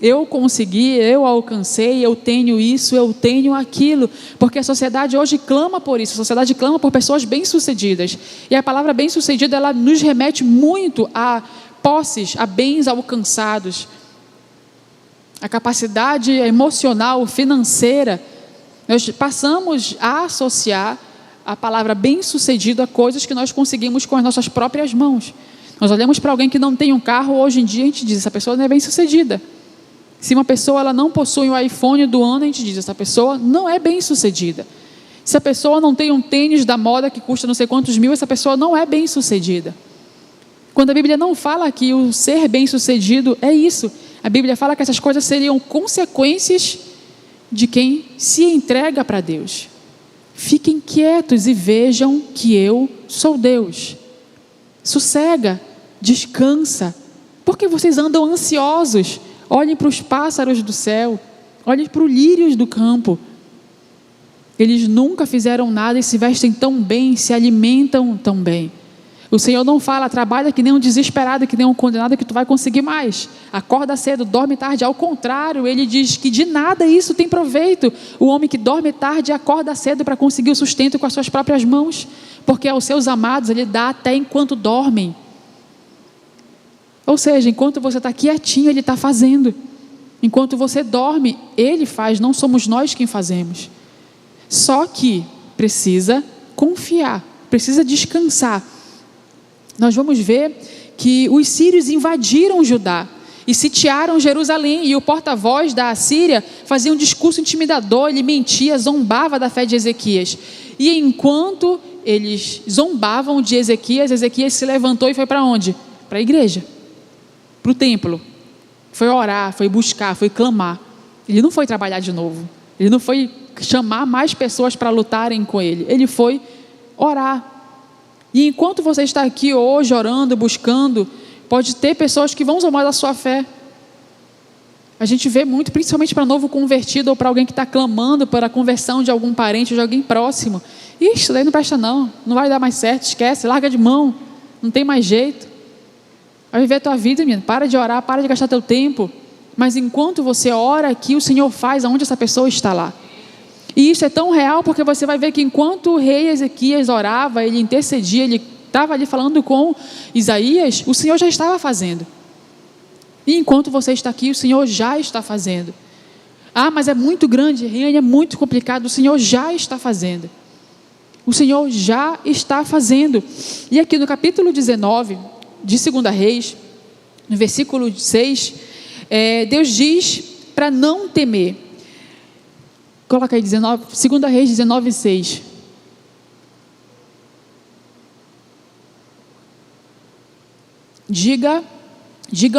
Eu consegui, eu alcancei, eu tenho isso, eu tenho aquilo. Porque a sociedade hoje clama por isso, a sociedade clama por pessoas bem-sucedidas. E a palavra bem-sucedida, ela nos remete muito a posses, a bens alcançados. A capacidade emocional, financeira. Nós passamos a associar a palavra bem-sucedido a coisas que nós conseguimos com as nossas próprias mãos. Nós olhamos para alguém que não tem um carro, hoje em dia a gente diz, essa pessoa não é bem-sucedida. Se uma pessoa ela não possui o iPhone do ano, a gente diz, essa pessoa não é bem-sucedida. Se a pessoa não tem um tênis da moda que custa não sei quantos mil, essa pessoa não é bem-sucedida. Quando a Bíblia não fala que o ser bem-sucedido é isso, a Bíblia fala que essas coisas seriam consequências de quem se entrega para Deus. Fiquem quietos e vejam que eu sou Deus. Sossega, descansa. Por que vocês andam ansiosos? Olhem para os pássaros do céu, olhem para os lírios do campo. Eles nunca fizeram nada e se vestem tão bem, se alimentam tão bem. O Senhor não fala, trabalha que nem um desesperado, que nem um condenado, que tu vai conseguir mais. Acorda cedo, dorme tarde. Ao contrário, Ele diz que de nada isso tem proveito. O homem que dorme tarde acorda cedo para conseguir o sustento com as suas próprias mãos. Porque aos seus amados Ele dá até enquanto dormem. Ou seja, enquanto você está quietinho, Ele está fazendo. Enquanto você dorme, Ele faz, não somos nós quem fazemos. Só que precisa confiar, precisa descansar. Nós vamos ver que os sírios invadiram Judá e sitiaram Jerusalém, e o porta-voz da Assíria fazia um discurso intimidador, ele mentia, zombava da fé de Ezequias. E enquanto eles zombavam de Ezequias, Ezequias se levantou e foi para onde? Para a igreja, para o templo. Foi orar, foi buscar, foi clamar. Ele não foi trabalhar de novo, ele não foi chamar mais pessoas para lutarem com ele, ele foi orar. E enquanto você está aqui hoje orando, buscando, pode ter pessoas que vão zombar da sua fé. A gente vê muito, principalmente para novo convertido ou para alguém que está clamando pela conversão de algum parente ou de alguém próximo. Isso daí não presta não vai dar mais certo, esquece, larga de mão, não tem mais jeito. Vai viver a tua vida, menino, para de orar, para de gastar teu tempo. Mas enquanto você ora aqui, o Senhor faz aonde essa pessoa está lá. E isso é tão real porque você vai ver que enquanto o rei Ezequias orava, ele intercedia, ele estava ali falando com Isaías, o Senhor já estava fazendo. E enquanto você está aqui, o Senhor já está fazendo. Ah, mas é muito grande, é muito complicado, o Senhor já está fazendo. O Senhor já está fazendo. E aqui no capítulo 19 de 2 Reis, no versículo 6, Deus diz para não temer. Coloca aí 2 Reis 19, 6. Diga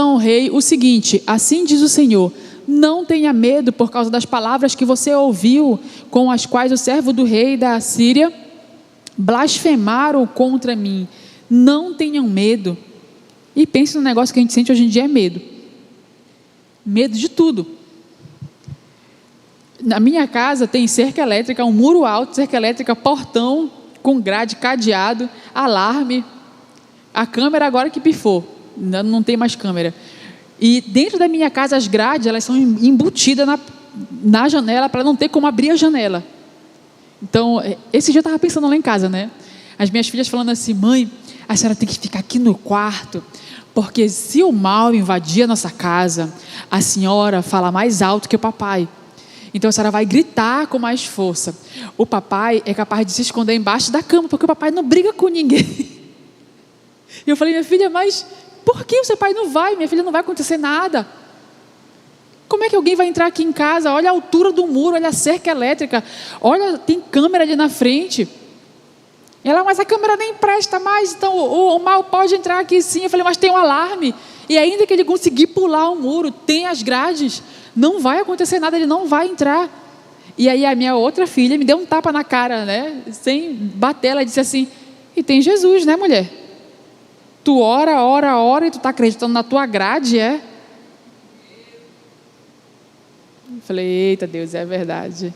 ao rei o seguinte: assim diz o Senhor, não tenha medo por causa das palavras que você ouviu, com as quais o servo do rei da Assíria blasfemaram contra mim. Não tenham medo. E pense no negócio que a gente sente hoje em dia, é medo. Medo de tudo. Na minha casa tem cerca elétrica, um muro alto, cerca elétrica, portão com grade, cadeado, alarme. A câmera agora que pifou, não tem mais câmera. E dentro da minha casa as grades, elas são embutidas na janela para não ter como abrir a janela. Então, esse dia eu estava pensando lá em casa, né? As minhas filhas falando assim: mãe, a senhora tem que ficar aqui no quarto, porque se o mal invadir a nossa casa, a senhora fala mais alto que o papai. Então a senhora vai gritar com mais força. O papai é capaz de se esconder embaixo da cama, porque o papai não briga com ninguém. E eu falei: minha filha, mas por que o seu pai não vai? Minha filha, não vai acontecer nada. Como é que alguém vai entrar aqui em casa? Olha a altura do muro, olha a cerca elétrica, olha, tem câmera ali na frente. Ela: mas a câmera nem presta mais, então o mal pode entrar aqui sim. Eu falei: mas tem um alarme, e ainda que ele conseguir pular o muro, tem as grades, não vai acontecer nada, ele não vai entrar. E aí a minha outra filha me deu um tapa na cara, né? Sem bater, ela disse assim: e tem Jesus, né, mulher? Tu ora e tu está acreditando na tua grade, é? Eu falei, eita Deus, é verdade.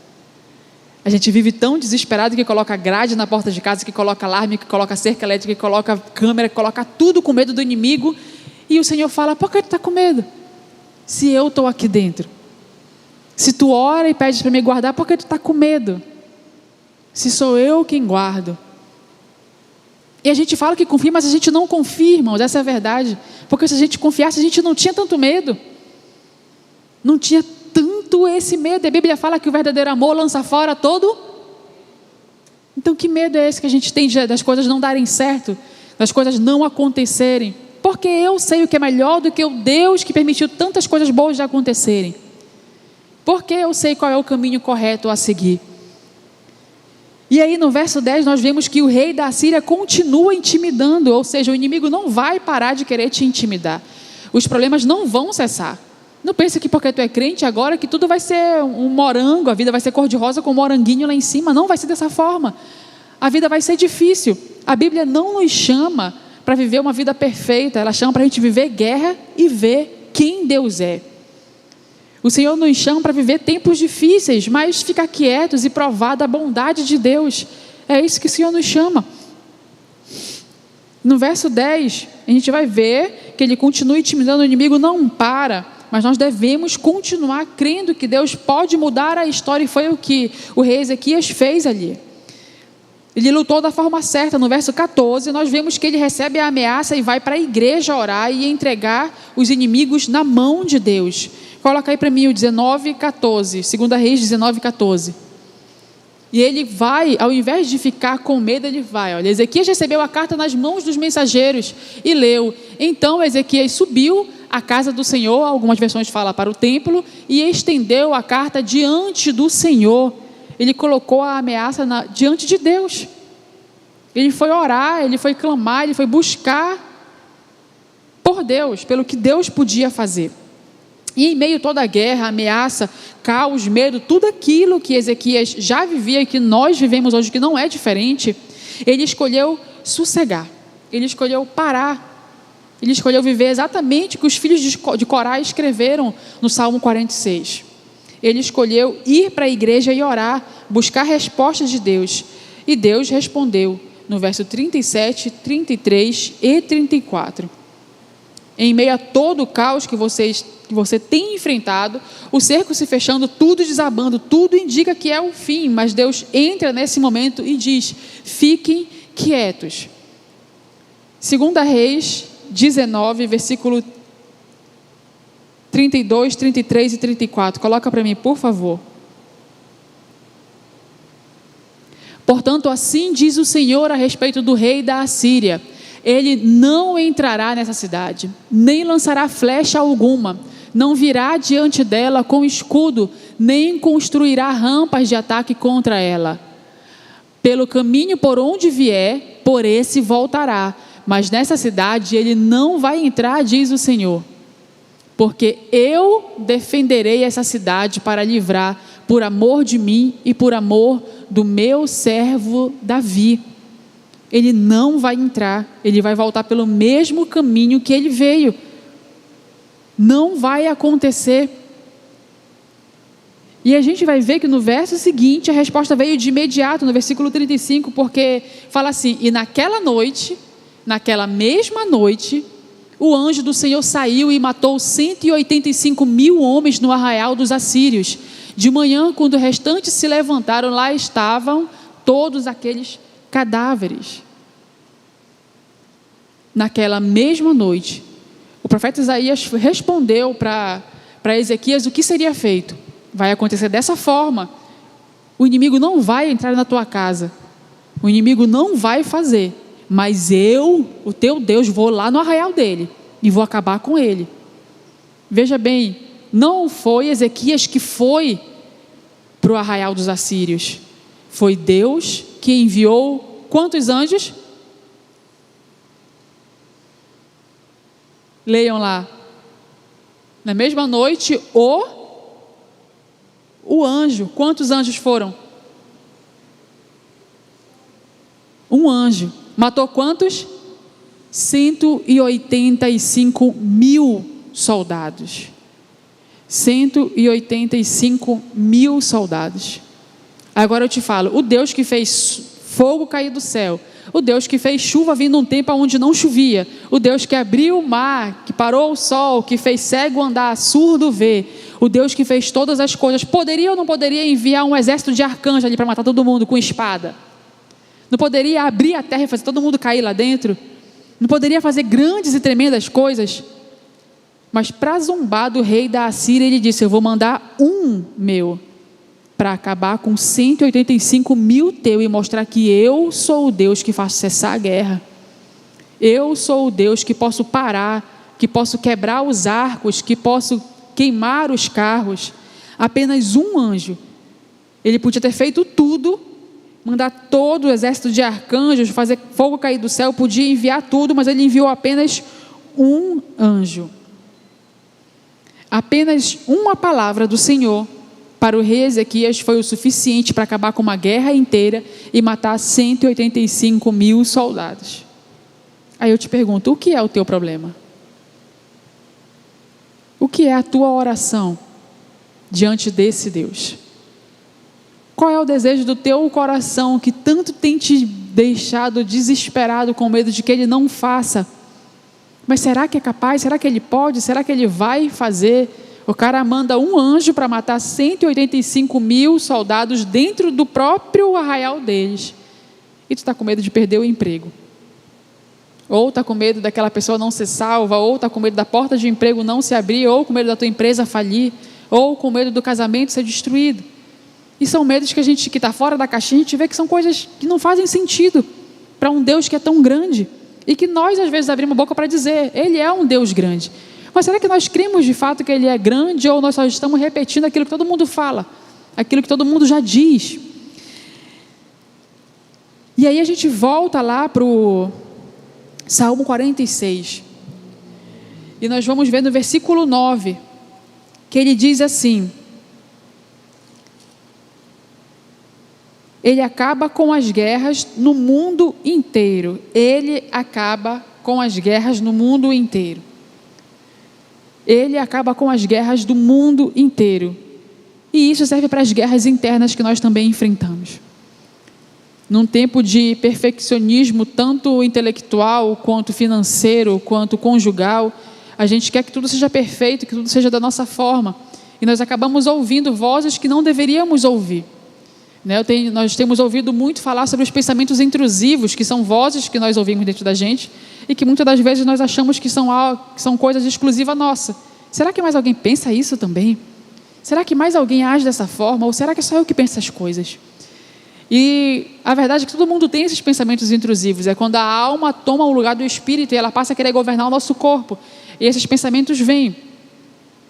A gente vive tão desesperado que coloca grade na porta de casa, que coloca alarme, que coloca cerca elétrica, que coloca câmera, que coloca tudo com medo do inimigo. E o Senhor fala, por que tu está com medo? Se eu estou aqui dentro. Se tu ora e pede para me guardar, por que tu está com medo? Se sou eu quem guardo. E a gente fala que confia, mas a gente não confia, irmãos, essa é a verdade. Porque se a gente confiasse, a gente não tinha tanto medo. Não tinha tanto esse medo. A Bíblia fala que o verdadeiro amor lança fora todo. Então que medo é esse que a gente tem das coisas não darem certo, das coisas não acontecerem? Porque eu sei o que é melhor do que o Deus que permitiu tantas coisas boas de acontecerem. Porque eu sei qual é o caminho correto a seguir. E aí no verso 10 nós vemos que o rei da Assíria continua intimidando, ou seja, o inimigo não vai parar de querer te intimidar. Os problemas não vão cessar. Não pense que porque tu é crente agora que tudo vai ser um morango, a vida vai ser cor-de-rosa com um moranguinho lá em cima. Não vai ser dessa forma. A vida vai ser difícil. A Bíblia não nos chama para viver uma vida perfeita, ela chama para a gente viver guerra e ver quem Deus é. O Senhor nos chama para viver tempos difíceis, mas ficar quietos e provar da bondade de Deus. É isso que o Senhor nos chama. No verso 10, a gente vai ver que ele continua intimidando o inimigo, não para, mas nós devemos continuar crendo que Deus pode mudar a história, e foi o que o rei Ezequias fez ali. Ele lutou da forma certa. No verso 14, nós vemos que ele recebe a ameaça e vai para a igreja orar e entregar os inimigos na mão de Deus. Coloca aí para mim o 19:14, 2 Reis 19:14. E ele vai, ao invés de ficar com medo, ele vai. Olha, Ezequias recebeu a carta nas mãos dos mensageiros e leu. Então Ezequias subiu à casa do Senhor, algumas versões falam para o templo, e estendeu a carta diante do Senhor. Ele colocou a ameaça diante de Deus. Ele foi orar, ele foi clamar, ele foi buscar por Deus, pelo que Deus podia fazer. E em meio a toda a guerra, ameaça, caos, medo, tudo aquilo que Ezequias já vivia e que nós vivemos hoje, que não é diferente, ele escolheu sossegar, ele escolheu parar, ele escolheu viver exatamente o que os filhos de Corá escreveram no Salmo 46. Ele escolheu ir para a igreja e orar, buscar respostas de Deus. E Deus respondeu no verso 37, 33 e 34. Em meio a todo o caos que você tem enfrentado, o cerco se fechando, tudo desabando, tudo indica que é o fim, mas Deus entra nesse momento e diz, fiquem quietos. 2 Reis 19, versículo 32, 33 e 34. Coloca para mim, por favor. Portanto, assim diz o Senhor a respeito do rei da Assíria: ele não entrará nessa cidade, nem lançará flecha alguma, não virá diante dela com escudo, nem construirá rampas de ataque contra ela. Pelo caminho por onde vier, por esse voltará, mas nessa cidade ele não vai entrar, diz o Senhor. Porque eu defenderei essa cidade para livrar, por amor de mim e por amor do meu servo Davi. Ele não vai entrar, ele vai voltar pelo mesmo caminho que ele veio. Não vai acontecer. E a gente vai ver que no verso seguinte a resposta veio de imediato, no versículo 35, porque fala assim: e naquela noite, naquela mesma noite, o anjo do Senhor saiu e matou 185.000 homens no arraial dos assírios. De manhã, quando os restantes se levantaram, lá estavam todos aqueles cadáveres. Naquela mesma noite, o profeta Isaías respondeu para Ezequias o que seria feito. Vai acontecer dessa forma. O inimigo não vai entrar na tua casa. O inimigo não vai fazer. Mas eu, o teu Deus, vou lá no arraial dele e vou acabar com ele. Veja bem, não foi Ezequias que foi para o arraial dos assírios. Foi Deus que enviou quantos anjos? Leiam lá. Na mesma noite, o anjo. Quantos anjos foram? Um anjo. Matou quantos? 185.000 soldados. 185 mil soldados. Agora eu te falo, o Deus que fez fogo cair do céu, o Deus que fez chuva vindo um tempo onde não chovia, o Deus que abriu o mar, que parou o sol, que fez cego andar, surdo ver, o Deus que fez todas as coisas, poderia ou não poderia enviar um exército de arcanjos ali para matar todo mundo com espada? Não poderia abrir a terra e fazer todo mundo cair lá dentro? Não poderia fazer grandes e tremendas coisas? Mas para zombar do rei da Assíria, ele disse: eu vou mandar um meu para acabar com 185 mil teu e mostrar que eu sou o Deus que faço cessar a guerra. Eu sou o Deus que posso parar, que posso quebrar os arcos, que posso queimar os carros. Apenas um anjo. Ele podia ter feito tudo, mandar todo o exército de arcanjos, fazer fogo cair do céu, podia enviar tudo, mas ele enviou apenas um anjo. Apenas uma palavra do Senhor para o rei Ezequias foi o suficiente para acabar com uma guerra inteira e matar 185 mil soldados. Aí eu te pergunto, o que é o teu problema? O que é a tua oração diante desse Deus? Qual é o desejo do teu coração que tanto tem te deixado desesperado com medo de que Ele não faça? Mas será que é capaz? Será que Ele pode? Será que Ele vai fazer? O cara manda um anjo para matar 185 mil soldados dentro do próprio arraial deles. E tu está com medo de perder o emprego. Ou está com medo daquela pessoa não ser salva, ou está com medo da porta de emprego não se abrir, ou com medo da tua empresa falir, ou com medo do casamento ser destruído. E são medos que a gente que está fora da caixinha, a gente vê que são coisas que não fazem sentido para um Deus que é tão grande. E que nós às vezes abrimos a boca para dizer, Ele é um Deus grande. Mas será que nós cremos de fato que Ele é grande, ou nós só estamos repetindo aquilo que todo mundo fala, aquilo que todo mundo já diz? E aí a gente volta lá para o Salmo 46, e nós vamos ver no versículo 9, que ele diz assim: Ele acaba com as guerras no mundo inteiro. Ele acaba com as guerras no mundo inteiro. Ele acaba com as guerras do mundo inteiro. E isso serve para as guerras internas que nós também enfrentamos. Num tempo de perfeccionismo, tanto intelectual, quanto financeiro, quanto conjugal, a gente quer que tudo seja perfeito, que tudo seja da nossa forma. E nós acabamos ouvindo vozes que não deveríamos ouvir. Nós temos ouvido muito falar sobre os pensamentos intrusivos, que são vozes que nós ouvimos dentro da gente e que muitas das vezes nós achamos que são coisas exclusivas nossas. Será que mais alguém pensa isso também? Será que mais alguém age dessa forma? Ou será que é só eu que penso essas coisas? E a verdade é que todo mundo tem esses pensamentos intrusivos. É quando a alma toma o lugar do espírito e ela passa a querer governar o nosso corpo. E esses pensamentos vêm.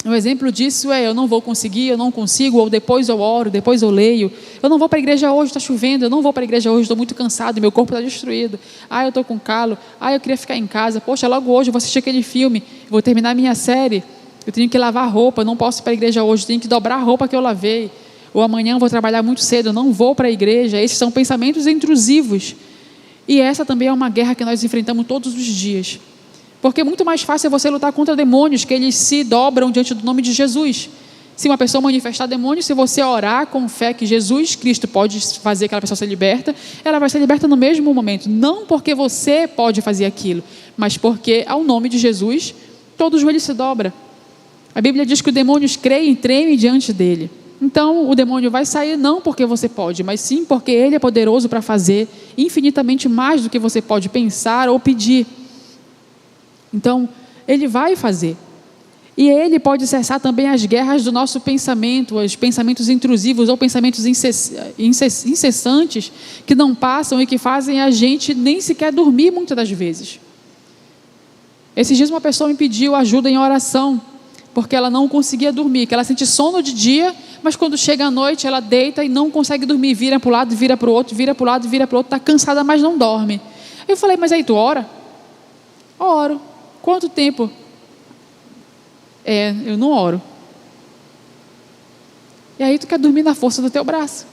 Um exemplo disso é: eu não vou conseguir, eu não consigo, ou depois eu oro, depois eu leio. Eu não vou para a igreja hoje, está chovendo. Eu não vou para a igreja hoje, estou muito cansado, meu corpo está destruído. Eu estou com calo. Eu queria ficar em casa. Poxa, logo hoje eu vou assistir aquele filme, vou terminar a minha série. Eu tenho que lavar roupa, eu não posso ir para a igreja hoje, tenho que dobrar a roupa que eu lavei. Ou amanhã eu vou trabalhar muito cedo, eu não vou para a igreja. Esses são pensamentos intrusivos. E essa também é uma guerra que nós enfrentamos todos os dias. Porque é muito mais fácil você lutar contra demônios, que eles se dobram diante do nome de Jesus. Se uma pessoa manifestar demônios, se você orar com fé que Jesus Cristo pode fazer aquela pessoa ser liberta, ela vai ser liberta no mesmo momento. Não porque você pode fazer aquilo, mas porque ao nome de Jesus, todo joelho se dobra. A Bíblia diz que os demônios creem e tremem diante dele. Então o demônio vai sair não porque você pode, mas sim porque ele é poderoso para fazer infinitamente mais do que você pode pensar ou pedir. Então, Ele vai fazer. E Ele pode cessar também as guerras do nosso pensamento, os pensamentos intrusivos ou pensamentos incessantes que não passam e que fazem a gente nem sequer dormir muitas das vezes. Esses dias uma pessoa me pediu ajuda em oração, porque ela não conseguia dormir, que ela sente sono de dia, mas quando chega à noite ela deita e não consegue dormir, vira para o lado, vira para o outro, vira para o lado, vira para o outro, está cansada, mas não dorme. Eu falei: mas aí tu ora? Oro. Quanto tempo? Eu não oro. E aí tu quer dormir na força do teu braço.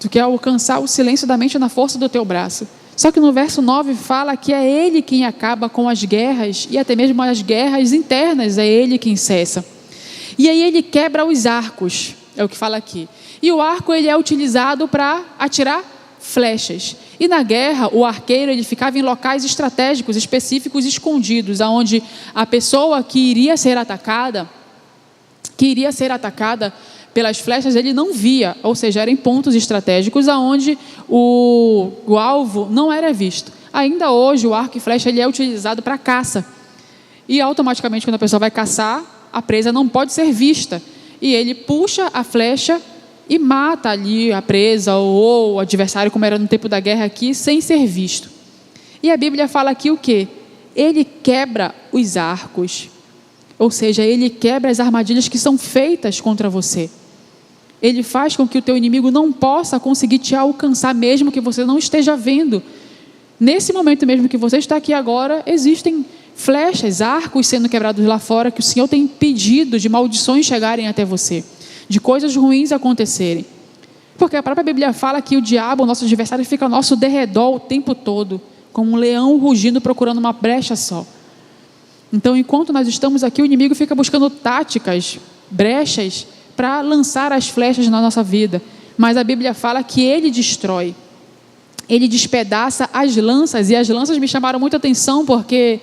Tu quer alcançar o silêncio da mente na força do teu braço. Só que no verso 9 fala que é Ele quem acaba com as guerras, e até mesmo as guerras internas, é Ele quem cessa. E aí ele quebra os arcos, é o que fala aqui. E o arco ele é utilizado para atirar flechas. E na guerra, o arqueiro ele ficava em locais estratégicos, específicos, escondidos, aonde a pessoa que iria ser atacada pelas flechas, ele não via, ou seja, eram em pontos estratégicos aonde o alvo não era visto. Ainda hoje, o arco e flecha ele é utilizado para caça. E automaticamente, quando a pessoa vai caçar, a presa não pode ser vista. E ele puxa a flecha e mata ali a presa ou o adversário, como era no tempo da guerra aqui, sem ser visto. E a Bíblia fala aqui o quê? Ele quebra os arcos, ou seja, ele quebra as armadilhas que são feitas contra você. Ele faz com que o teu inimigo não possa conseguir te alcançar, mesmo que você não esteja vendo. Nesse momento mesmo que você está aqui agora, existem flechas, arcos sendo quebrados lá fora, que o Senhor tem impedido de maldições chegarem até você, de coisas ruins acontecerem. Porque a própria Bíblia fala que o diabo, o nosso adversário, fica ao nosso derredor o tempo todo, como um leão rugindo procurando uma brecha só. Então, enquanto nós estamos aqui, o inimigo fica buscando táticas, brechas, para lançar as flechas na nossa vida. Mas a Bíblia fala que ele destrói, ele despedaça as lanças. E as lanças me chamaram muita atenção, porque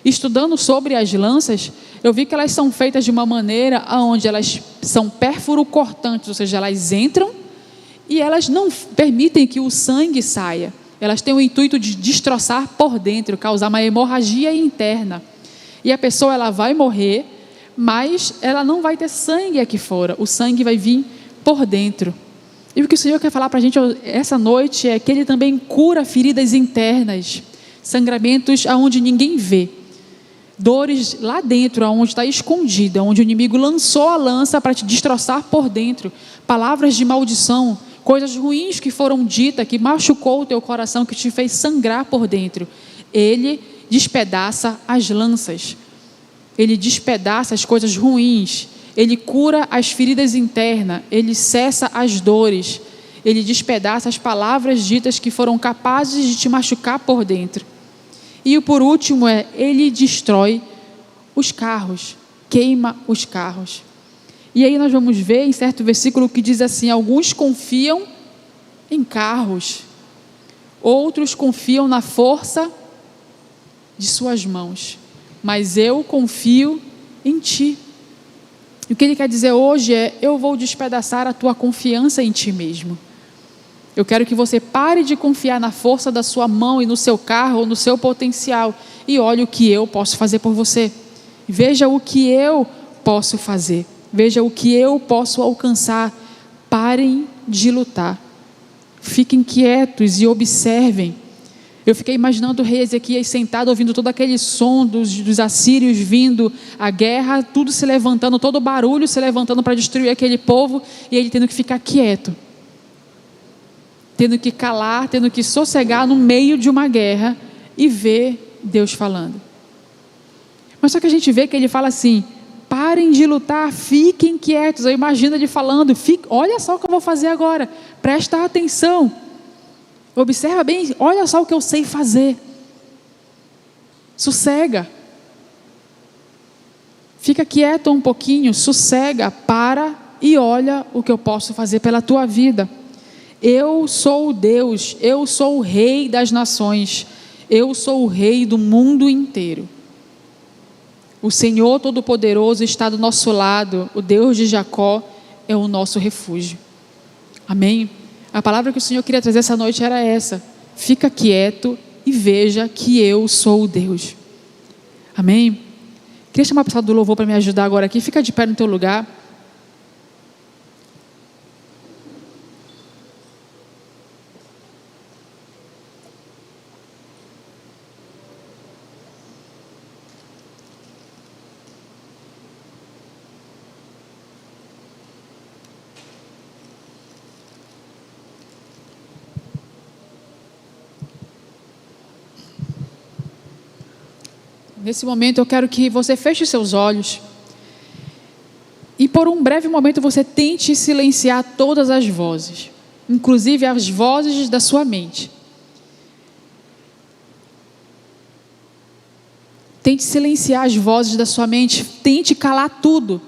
estudando sobre as lanças, eu vi que elas são feitas de uma maneira onde elas são pérfuro-cortantes, ou seja, elas entram e elas não permitem que o sangue saia. Elas têm o intuito de destroçar por dentro, causar uma hemorragia interna. E a pessoa ela vai morrer, mas ela não vai ter sangue aqui fora. O sangue vai vir por dentro. E o que o Senhor quer falar para a gente essa noite é que Ele também cura feridas internas, sangramentos aonde ninguém vê, dores lá dentro, aonde está escondida, onde o inimigo lançou a lança para te destroçar por dentro, palavras de maldição, coisas ruins que foram ditas, que machucou o teu coração, que te fez sangrar por dentro. Ele despedaça as lanças, ele despedaça as coisas ruins, ele cura as feridas internas, ele cessa as dores, ele despedaça as palavras ditas que foram capazes de te machucar por dentro. E o por último ele destrói os carros, queima os carros. E aí nós vamos ver em certo versículo que diz assim: alguns confiam em carros, outros confiam na força de suas mãos, mas eu confio em ti. E o que ele quer dizer hoje é: eu vou despedaçar a tua confiança em ti mesmo. Eu quero que você pare de confiar na força da sua mão e no seu carro ou no seu potencial, e olhe o que eu posso fazer por você. Veja o que eu posso fazer, veja o que eu posso alcançar. Parem de lutar, fiquem quietos e observem. Eu fiquei imaginando o rei Ezequias sentado, ouvindo todo aquele som dos assírios vindo, a guerra, tudo se levantando, todo o barulho se levantando para destruir aquele povo, e ele tendo que ficar quieto, tendo que calar, tendo que sossegar no meio de uma guerra e ver Deus falando. Mas só que a gente vê que ele fala assim: parem de lutar, fiquem quietos. Eu imagino ele falando: olha só o que eu vou fazer agora, presta atenção, observa bem, olha só o que eu sei fazer, sossega, fica quieto um pouquinho, sossega, para e olha o que eu posso fazer pela tua vida. Eu sou o Deus, eu sou o Rei das nações, eu sou o Rei do mundo inteiro. O Senhor Todo-Poderoso está do nosso lado, o Deus de Jacó é o nosso refúgio. Amém? A palavra que o Senhor queria trazer essa noite era essa: fica quieto e veja que eu sou o Deus. Amém? Queria chamar a pessoa do louvor para me ajudar agora aqui. Fica de pé no teu lugar. Nesse momento eu quero que você feche seus olhos e por um breve momento você tente silenciar todas as vozes, inclusive as vozes da sua mente. Tente silenciar as vozes da sua mente, tente calar tudo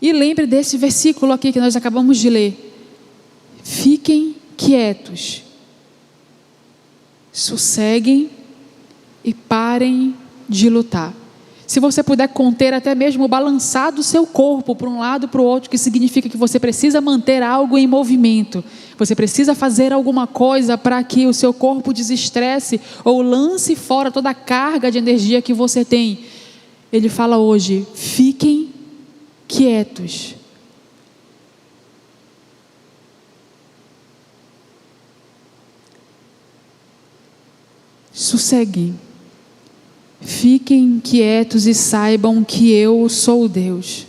E lembre desse versículo aqui que nós acabamos de ler. Fiquem quietos, sosseguem e parem de lutar. Se você puder conter até mesmo balançar do seu corpo para um lado e para o outro, que significa que você precisa manter algo em movimento. Você precisa fazer alguma coisa para que o seu corpo desestresse ou lance fora toda a carga de energia que você tem. Ele fala hoje, fiquem quietos. Sosseguem. Fiquem quietos e saibam que eu sou Deus.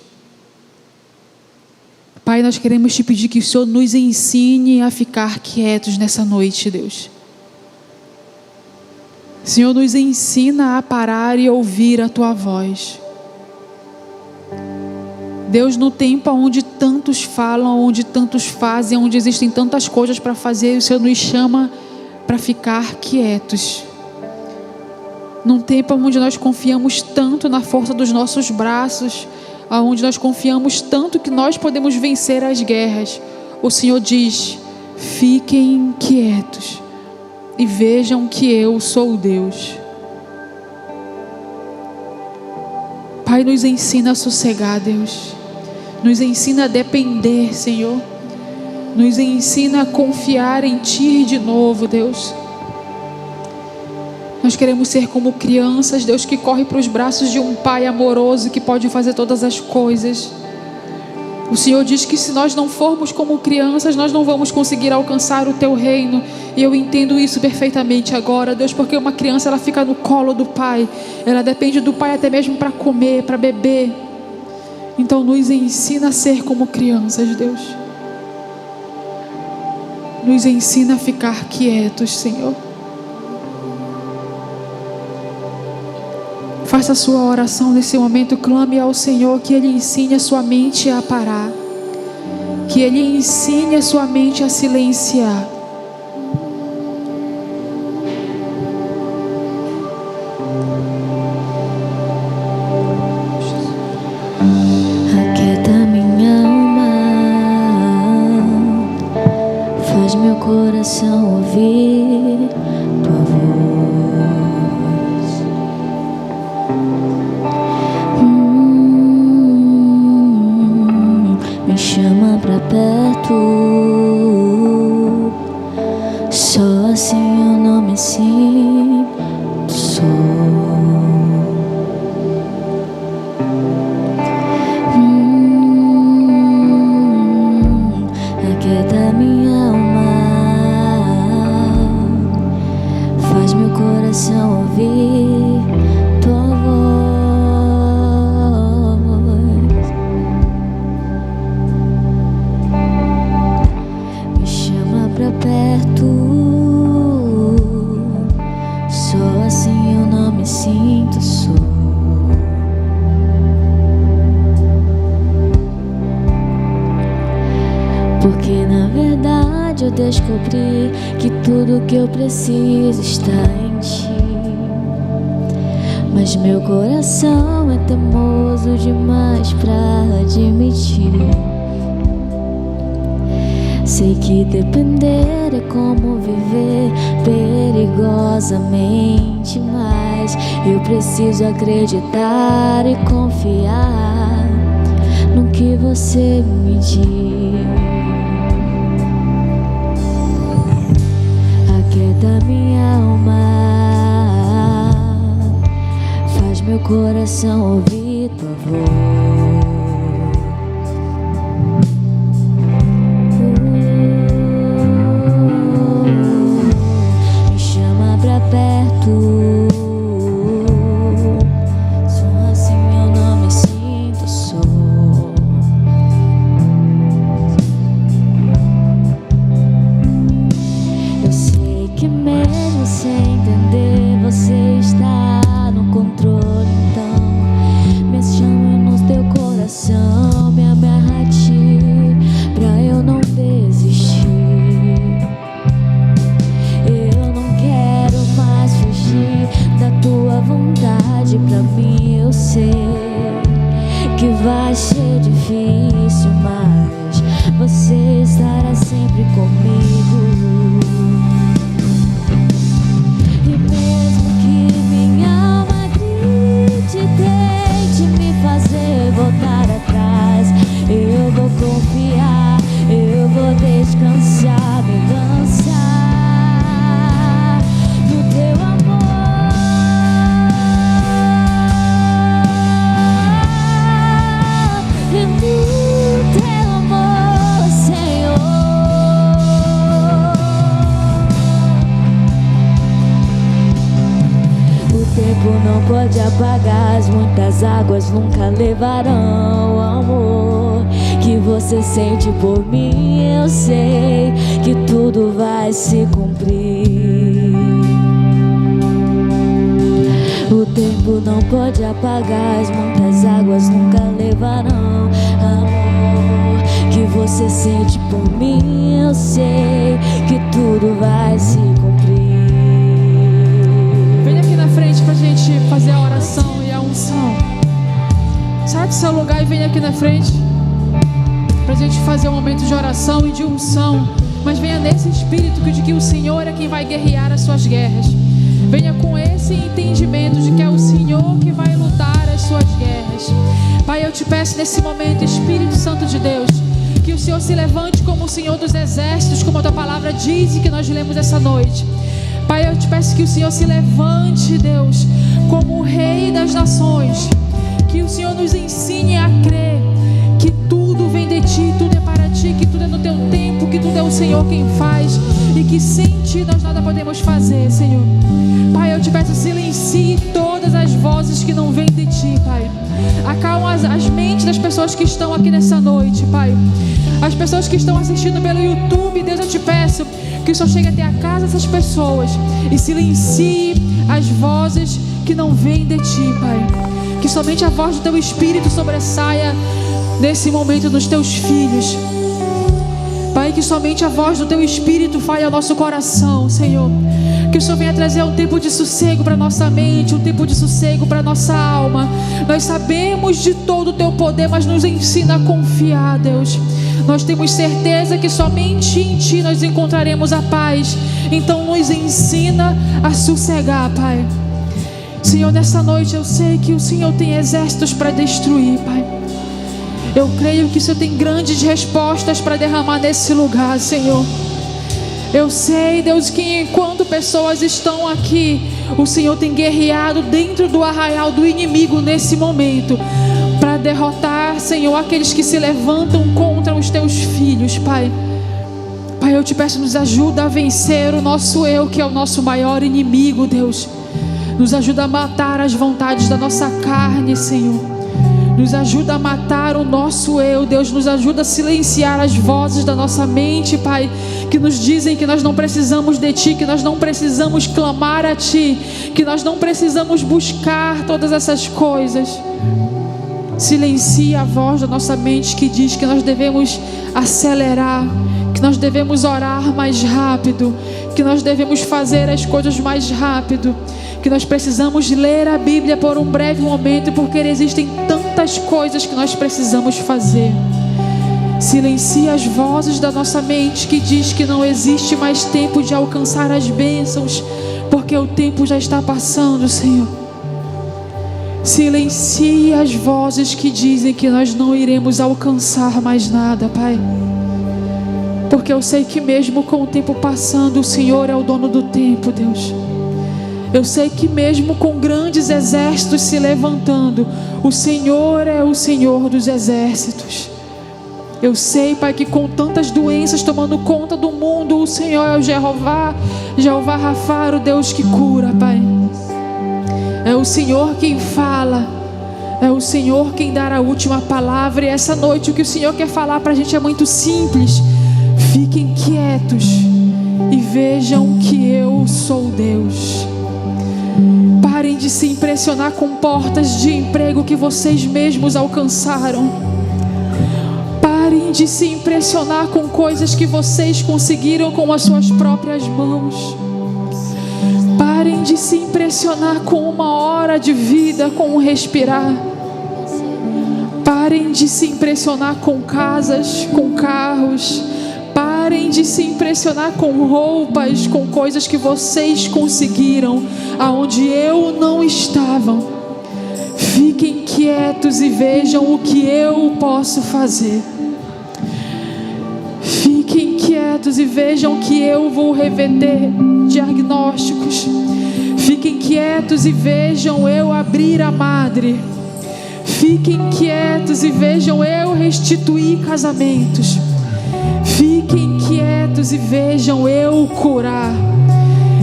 Pai, nós queremos te pedir que o Senhor nos ensine a ficar quietos nessa noite, Deus. Senhor, nos ensina a parar e ouvir a Tua voz. Deus, no tempo onde tantos falam, onde tantos fazem, onde existem tantas coisas para fazer, o Senhor nos chama para ficar quietos. Num tempo onde nós confiamos tanto na força dos nossos braços, onde nós confiamos tanto que nós podemos vencer as guerras, o Senhor diz, fiquem quietos e vejam que eu sou Deus. Pai, nos ensina a sossegar, Deus. Nos ensina a depender, Senhor. Nos ensina a confiar em Ti de novo, Deus. Nós queremos ser como crianças, Deus, que corre para os braços de um Pai amoroso que pode fazer todas as coisas. O Senhor diz que se nós não formos como crianças, nós não vamos conseguir alcançar o Teu reino. E eu entendo isso perfeitamente agora, Deus, porque uma criança, ela fica no colo do Pai. Ela depende do Pai até mesmo para comer, para beber. Então nos ensina a ser como crianças, Deus. Nos ensina a ficar quietos, Senhor. Faça a sua oração nesse momento, clame ao Senhor que Ele ensine a sua mente a parar, que Ele ensine a sua mente a silenciar. Aquieta minha alma, faz meu coração ouvir Tua voz. Me chama pra perto, só assim eu não me sinto só. Aquieta minha alma, faz meu coração ouvir Tua voz. Me chama pra perto, só assim eu não me sinto só. Porque na verdade eu descobri que tudo que eu preciso está em Ti. Mas meu coração é teimoso demais pra admitir. Sei que depender é como viver perigosamente, mas eu preciso acreditar e confiar no que Você me diz. Aquieta minha alma, faz meu coração ouvir Tua voz. Me chama pra perto, só assim eu não me sinto só. Eu sei que mesmo sem entender, Você está no controle. Então me chama no Teu que vai ser difícil, mas você estará sempre comigo. E mesmo que minha alma grite, tente me fazer voltar atrás, eu vou confiar, eu vou descansar, me lançar no teu amor, e no teu amor, Senhor. O tempo não pode apagar, as muitas águas nunca levarão o amor que você sente por mim. Eu sei que tudo vai se cumprir. O tempo não pode apagar, as muitas águas nunca levarão amor que você sente por mim. Eu sei que tudo vai se cumprir. Vem aqui na frente pra gente fazer a oração e a unção. Sai do seu lugar e vem aqui na frente pra gente fazer um momento de oração e de unção. Mas venha nesse espírito de que o Senhor é quem vai guerrear as suas guerras. Venha com esse entendimento de que é o Senhor que vai lutar as suas guerras. Pai, eu te peço nesse momento, Espírito Santo de Deus, que o Senhor se levante como o Senhor dos exércitos, como a tua palavra diz e que nós lemos essa noite. Pai, eu te peço que o Senhor se levante, Deus, como o Rei das nações. Que o Senhor nos ensine a crer que tudo vem de Ti, tudo é para Ti, que tudo é no Teu tempo, que tudo é o Senhor quem faz e que sem Ti nós nada podemos fazer, Senhor. Pai, eu te peço, silencie todas as vozes que não vêm de Ti, Pai. Acalma as mentes das pessoas que estão aqui nessa noite, Pai. As pessoas que estão assistindo pelo YouTube, Deus, eu te peço que o Senhor chegue até a casa dessas pessoas e silencie as vozes que não vêm de Ti, Pai. Que somente a voz do Teu Espírito sobressaia nesse momento dos Teus filhos. Pai, que somente a voz do Teu Espírito fale ao nosso coração, Senhor. Que o Senhor venha trazer um tempo de sossego para nossa mente, um tempo de sossego para nossa alma. Nós sabemos de todo o Teu poder, mas nos ensina a confiar, Deus. Nós temos certeza que somente em Ti nós encontraremos a paz. Então nos ensina a sossegar, Pai. Senhor, nessa noite eu sei que o Senhor tem exércitos para destruir, Pai. Eu creio que o Senhor tem grandes respostas para derramar nesse lugar, Senhor. Eu sei, Deus, que enquanto pessoas estão aqui, o Senhor tem guerreado dentro do arraial do inimigo nesse momento, para derrotar, Senhor, aqueles que se levantam contra os Teus filhos, Pai. Pai, eu te peço, nos ajuda a vencer o nosso eu, que é o nosso maior inimigo, Deus. Nos ajuda a matar as vontades da nossa carne, Senhor. Nos ajuda a matar o nosso eu, Deus. Nos ajuda a silenciar as vozes da nossa mente, Pai, que nos dizem que nós não precisamos de Ti, que nós não precisamos clamar a Ti, que nós não precisamos buscar todas essas coisas. Silencia a voz da nossa mente que diz que nós devemos acelerar, que nós devemos orar mais rápido, que nós devemos fazer as coisas mais rápido, que nós precisamos ler a Bíblia por um breve momento, porque existem tantas coisas que nós precisamos fazer. Silencia as vozes da nossa mente que diz que não existe mais tempo de alcançar as bênçãos, porque o tempo já está passando, Senhor. Silencia as vozes que dizem que nós não iremos alcançar mais nada, Pai, porque eu sei que mesmo com o tempo passando, o Senhor é o dono do tempo, Deus. Eu sei que mesmo com grandes exércitos se levantando, o Senhor é o Senhor dos exércitos. Eu sei, Pai, que com tantas doenças tomando conta do mundo, o Senhor é o Jeová Rafa, o Deus que cura, Pai. É o Senhor quem fala, é o Senhor quem dá a última palavra. E essa noite o que o Senhor quer falar para a gente é muito simples. Fiquem quietos e vejam que eu sou Deus. Parem de se impressionar com portas de emprego que vocês mesmos alcançaram. Parem de se impressionar com coisas que vocês conseguiram com as suas próprias mãos. Parem de se impressionar com uma hora de vida, com um respirar. Parem de se impressionar com casas, com carros. Parem de se impressionar com roupas, com coisas que vocês conseguiram, aonde eu não estava. Fiquem quietos e vejam o que eu posso fazer. Fiquem quietos e vejam que eu vou reverter diagnósticos. Fiquem quietos e vejam eu abrir a madre. Fiquem quietos e vejam eu restituir casamentos. Fiquem quietos e vejam eu curar.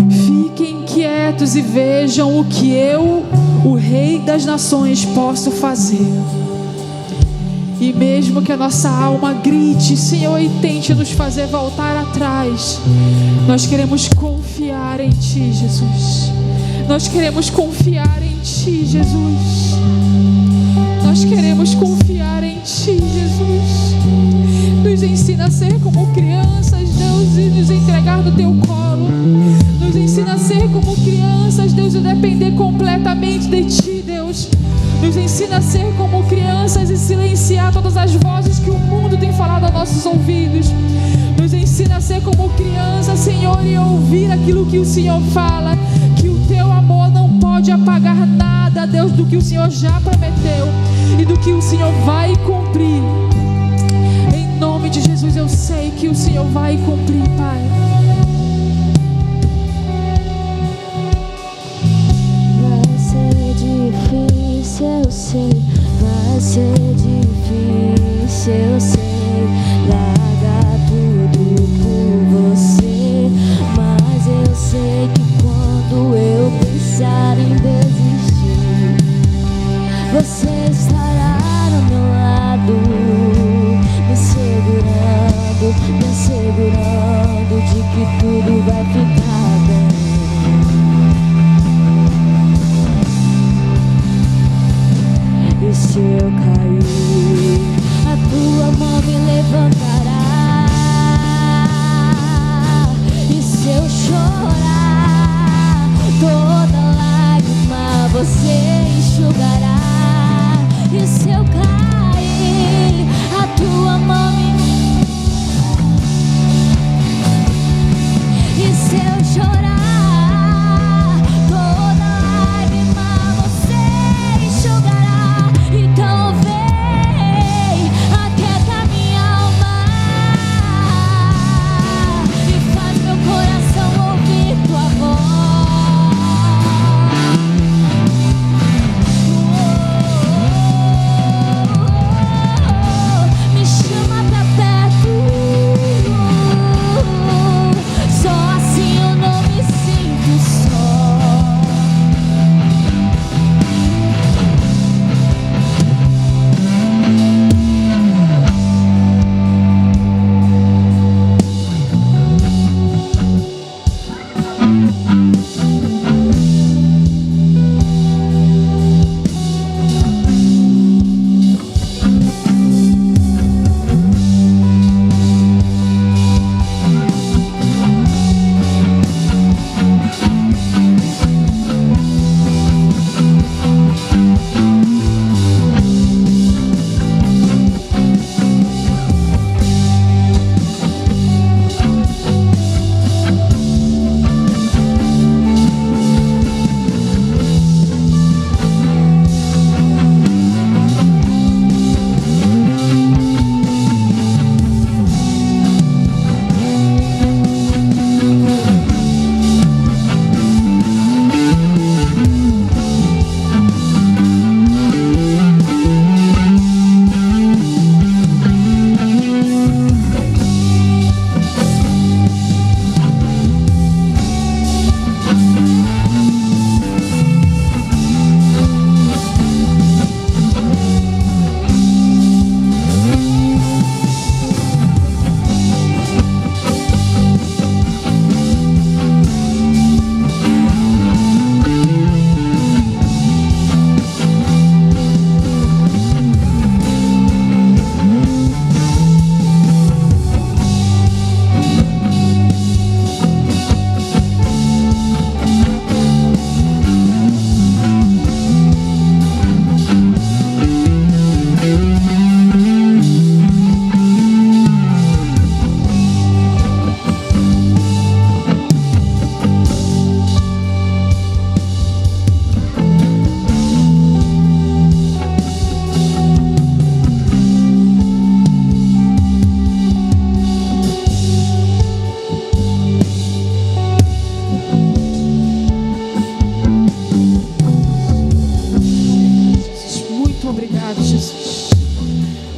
Fiquem quietos e vejam o que eu, o Rei das Nações, posso fazer. E mesmo que a nossa alma grite, Senhor, e tente nos fazer voltar atrás, nós queremos confiar em Ti, Jesus. Nós queremos confiar em Ti, Jesus. Nós queremos confiar em Ti, Jesus. Nos ensina a ser como crianças, Deus, e nos entregar no Teu colo. Nos ensina a ser como crianças, Deus, e depender completamente de Ti, Deus. Nos ensina a ser como crianças e silenciar todas as vozes que o mundo tem falado aos nossos ouvidos. Nos ensina a ser como criança, Senhor, e ouvir aquilo que o Senhor fala. Que o Teu amor não pode apagar nada, Deus, do que o Senhor já prometeu e do que o Senhor vai cumprir. Em nome de Jesus, eu sei que o Senhor vai cumprir, Pai. Vai ser difícil, eu sei. Vai ser difícil, eu sei. Largar tudo por você. Mas eu sei que quando eu pensar em desistir, você estará ao meu lado, me assegurando de que tudo vai ficar bem. E se eu cair, a Tua mão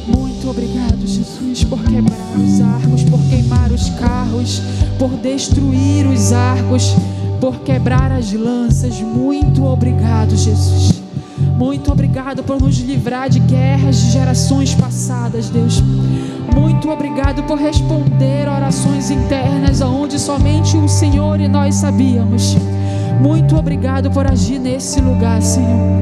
Muito obrigado, Jesus, por quebrar os arcos, por queimar os carros, por destruir os arcos, por quebrar as lanças. Muito obrigado, Jesus. Muito obrigado por nos livrar de guerras de gerações passadas, Deus. Muito obrigado por responder orações internas onde somente o Senhor e nós sabíamos. Muito obrigado por agir nesse lugar, Senhor.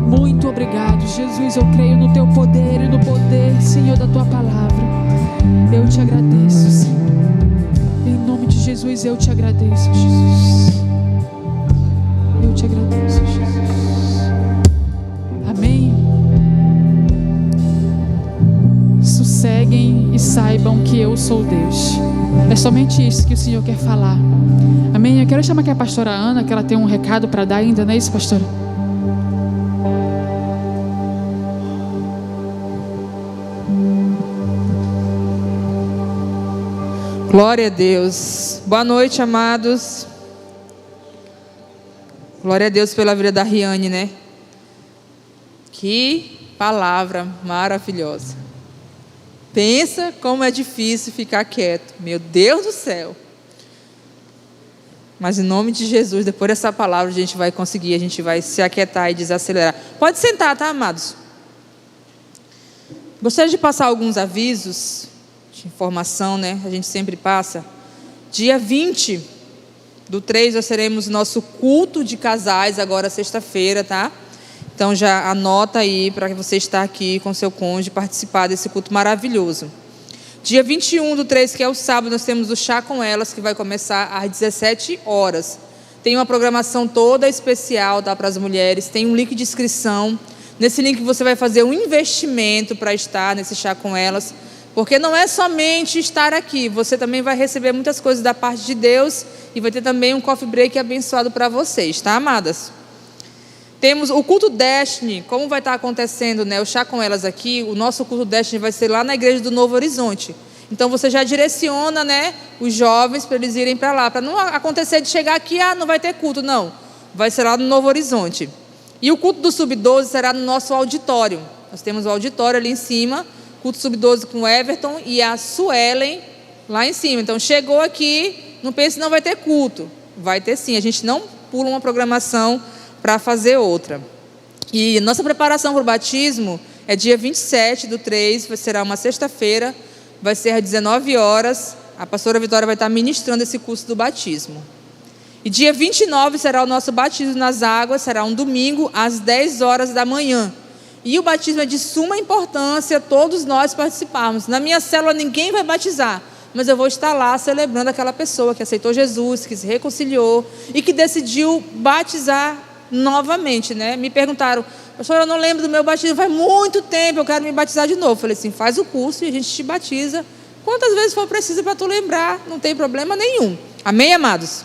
Muito obrigado, Jesus. Eu creio no Teu poder e no poder, Senhor, da Tua palavra. Eu te agradeço, Senhor. Em nome de Jesus, eu te agradeço, Jesus. Eu te agradeço, Jesus. Amém. Sosseguem e saibam que eu sou Deus. É somente isso que o Senhor quer falar. Amém. Eu quero chamar aqui a pastora Ana, que ela tem um recado para dar ainda, não é isso, pastora? Glória a Deus. Boa noite, amados. Glória a Deus pela vida da Riane, né? Que palavra maravilhosa. Pensa como é difícil ficar quieto. Meu Deus do céu. Mas em nome de Jesus, depois dessa palavra, a gente vai conseguir, a gente vai se aquietar e desacelerar. Pode sentar, tá, amados? Gostaria de passar alguns avisos de informação, né? A gente sempre passa. Dia 20/3, nós teremos nosso culto de casais, agora sexta-feira, tá? Então já anota aí para você estar aqui com seu cônjuge, participar desse culto maravilhoso. Dia 21/3, que é o sábado, nós temos o Chá com Elas, que vai começar às 17 horas. Tem uma programação toda especial, tá, para as mulheres. Tem um link de inscrição. Nesse link você vai fazer um investimento para estar nesse Chá com Elas. Porque não é somente estar aqui, você também vai receber muitas coisas da parte de Deus e vai ter também um coffee break abençoado para vocês, tá, amadas? Temos o culto Destiny, como vai estar acontecendo, né? O Chá com Elas aqui, o nosso culto Destiny vai ser lá na igreja do Novo Horizonte. Então você já direciona, né, os jovens para eles irem para lá, para não acontecer de chegar aqui, não vai ter culto, não. Vai ser lá no Novo Horizonte. E o culto do Sub-12 será no nosso auditório. Nós temos o auditório ali em cima, culto Sub-12 com o Everton e a Suelen lá em cima. Então chegou aqui, não pense que não vai ter culto. Vai ter sim, a gente não pula uma programação para fazer outra. E nossa preparação para o batismo é dia 27/3, será uma sexta-feira, vai ser às 19 horas. A pastora Vitória vai estar ministrando esse curso do batismo. E dia 29 será o nosso batismo nas águas, será um domingo às 10 horas da manhã. E o batismo é de suma importância todos nós participarmos. Na minha célula ninguém vai batizar, mas eu vou estar lá celebrando aquela pessoa que aceitou Jesus, que se reconciliou e que decidiu batizar novamente, né? Me perguntaram, pastor, eu não lembro do meu batismo, faz muito tempo, eu quero me batizar de novo. Eu falei assim, faz o curso e a gente te batiza quantas vezes for preciso para tu lembrar, não tem problema nenhum. Amém, amados?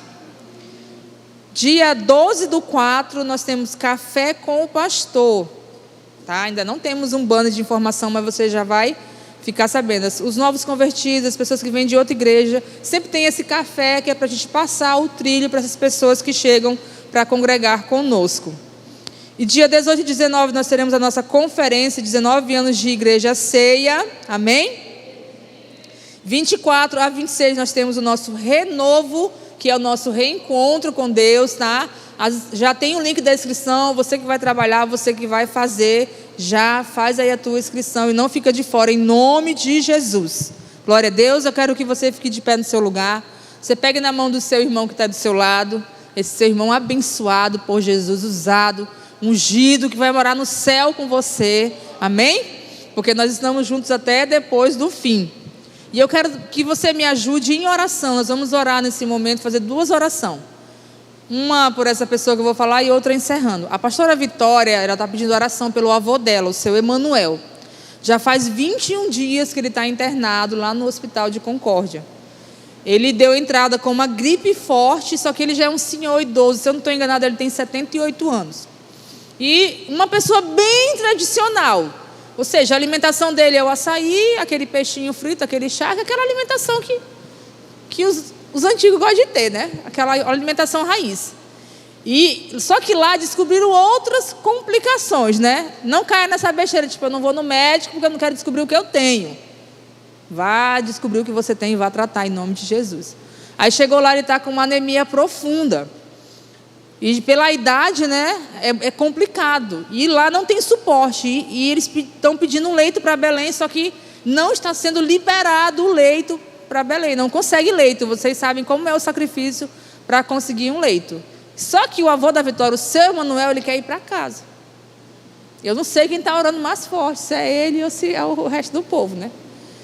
Dia 12/4 nós temos café com o pastor, tá? Ainda não temos um banner de informação, mas você já vai ficar sabendo. Os novos convertidos, as pessoas que vêm de outra igreja, sempre tem esse café que é para a gente passar o trilho para essas pessoas que chegam para congregar conosco. E dia 18 e 19 nós teremos a nossa conferência, 19 anos de igreja ceia, amém? 24/26 nós temos o nosso renovo, que é o nosso reencontro com Deus, tá? Já tem o link da inscrição, você que vai trabalhar, você que vai fazer, já faz aí a tua inscrição e não fica de fora, em nome de Jesus. Glória a Deus. Eu quero que você fique de pé no seu lugar, você pegue na mão do seu irmão que está do seu lado, esse seu irmão abençoado por Jesus, usado, ungido, que vai morar no céu com você, amém? Porque nós estamos juntos até depois do fim. E eu quero que você me ajude em oração. Nós vamos orar nesse momento, fazer 2 orações. Uma por essa pessoa que eu vou falar e outra encerrando. A pastora Vitória, ela está pedindo oração pelo avô dela, o seu Emanuel. Já faz 21 dias que ele está internado lá no Hospital de Concórdia. Ele deu entrada com uma gripe forte, só que ele já é um senhor idoso. Se eu não estou enganada, ele tem 78 anos. E uma pessoa bem tradicional. Ou seja, a alimentação dele é o açaí, aquele peixinho frito, aquele charque, aquela alimentação que os antigos gostam de ter, né? Aquela alimentação raiz. E só que lá descobriram outras complicações, né? Não caia nessa besteira, tipo, eu não vou no médico porque eu não quero descobrir o que eu tenho. Vá descobrir o que você tem e vá tratar em nome de Jesus. Aí chegou lá, ele está com uma anemia profunda. E pela idade, né, é complicado. E lá não tem suporte. E eles estão pedindo um leito para Belém, só que não está sendo liberado o leito para Belém. Não consegue leito. Vocês sabem como é o sacrifício para conseguir um leito. Só que o avô da Vitória, o seu Emanuel, ele quer ir para casa. Eu não sei quem está orando mais forte, se é ele ou se é o resto do povo, né?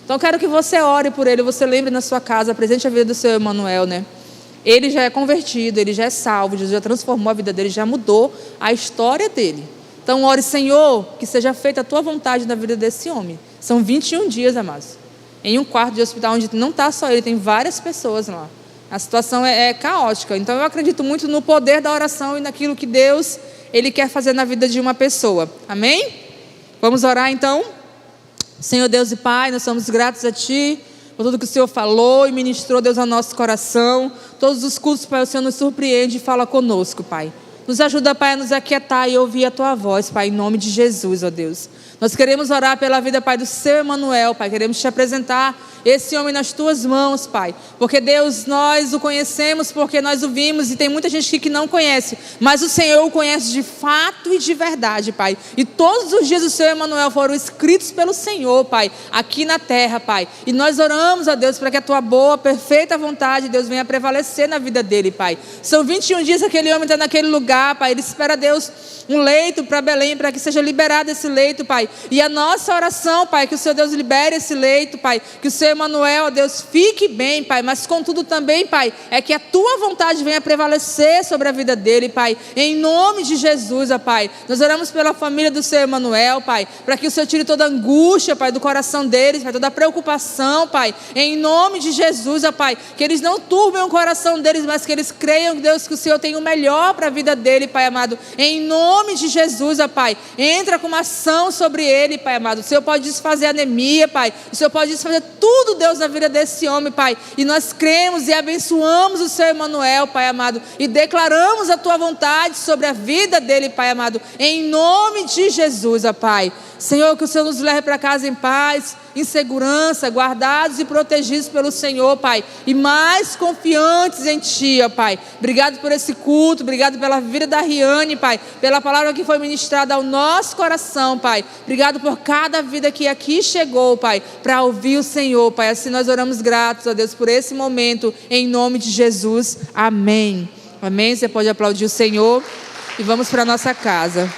Então eu quero que você ore por ele, você lembre na sua casa, apresente a vida do seu Emanuel, né? Ele já é convertido, ele já é salvo, Jesus já transformou a vida dele, já mudou a história dele. Então ore, Senhor, que seja feita a tua vontade na vida desse homem. São 21 dias, amados, em um quarto de hospital onde não está só ele, tem várias pessoas lá. A situação é caótica. Então eu acredito muito no poder da oração e naquilo que Deus, Ele quer fazer na vida de uma pessoa. Amém? Vamos orar então? Senhor Deus e Pai, nós somos gratos a Ti por tudo que o Senhor falou e ministrou, Deus, ao nosso coração. Todos os cultos, Pai, o Senhor nos surpreende e fala conosco, Pai. Nos ajuda, Pai, a nos aquietar e ouvir a Tua voz, Pai, em nome de Jesus, ó Deus. Nós queremos orar pela vida, Pai, do seu Emanuel, Pai. Queremos Te apresentar esse homem nas Tuas mãos, Pai. Porque, Deus, nós o conhecemos, porque nós o vimos, e tem muita gente aqui que não conhece. Mas o Senhor o conhece de fato e de verdade, Pai. E todos os dias do seu Emanuel foram escritos pelo Senhor, Pai, aqui na terra, Pai. E nós oramos, ó Deus, para que a Tua boa, perfeita vontade, Deus, venha prevalecer na vida dele, Pai. São 21 dias que aquele homem está naquele lugar, Pai. Ele espera, Deus, um leito para Belém, para que seja liberado esse leito, Pai. E a nossa oração, Pai, que o Senhor Deus libere esse leito, Pai. Que o seu Emanuel, ó Deus, fique bem, Pai. Mas contudo também, Pai, é que a Tua vontade venha prevalecer sobre a vida dele, Pai. Em nome de Jesus, ó Pai. Nós oramos pela família do seu Emanuel, Pai. Para que o Senhor tire toda a angústia, Pai, do coração deles, Pai. Toda a preocupação, Pai. Em nome de Jesus, ó Pai. Que eles não turbem o coração deles, mas que eles creiam, Deus, que o Senhor tem o melhor para a vida dele, Pai amado. Em nome de Jesus, ó Pai. Entra com uma ação sobre ele, Pai amado. O Senhor pode desfazer a anemia, Pai. O Senhor pode desfazer tudo, Deus, na vida desse homem, Pai. E nós cremos e abençoamos o seu Emanuel, Pai amado. E declaramos a Tua vontade sobre a vida dele, Pai amado. Em nome de Jesus, ó Pai. Senhor, que o Senhor nos leve para casa em paz, em segurança, guardados e protegidos pelo Senhor, Pai. E mais confiantes em Ti, ó Pai. Obrigado por esse culto, obrigado pela vida da Riane, Pai. Pela palavra que foi ministrada ao nosso coração, Pai. Obrigado por cada vida que aqui chegou, Pai, para ouvir o Senhor, Pai. Assim nós oramos gratos, ó Deus, por esse momento, em nome de Jesus. Amém. Amém. Você pode aplaudir o Senhor e vamos para a nossa casa.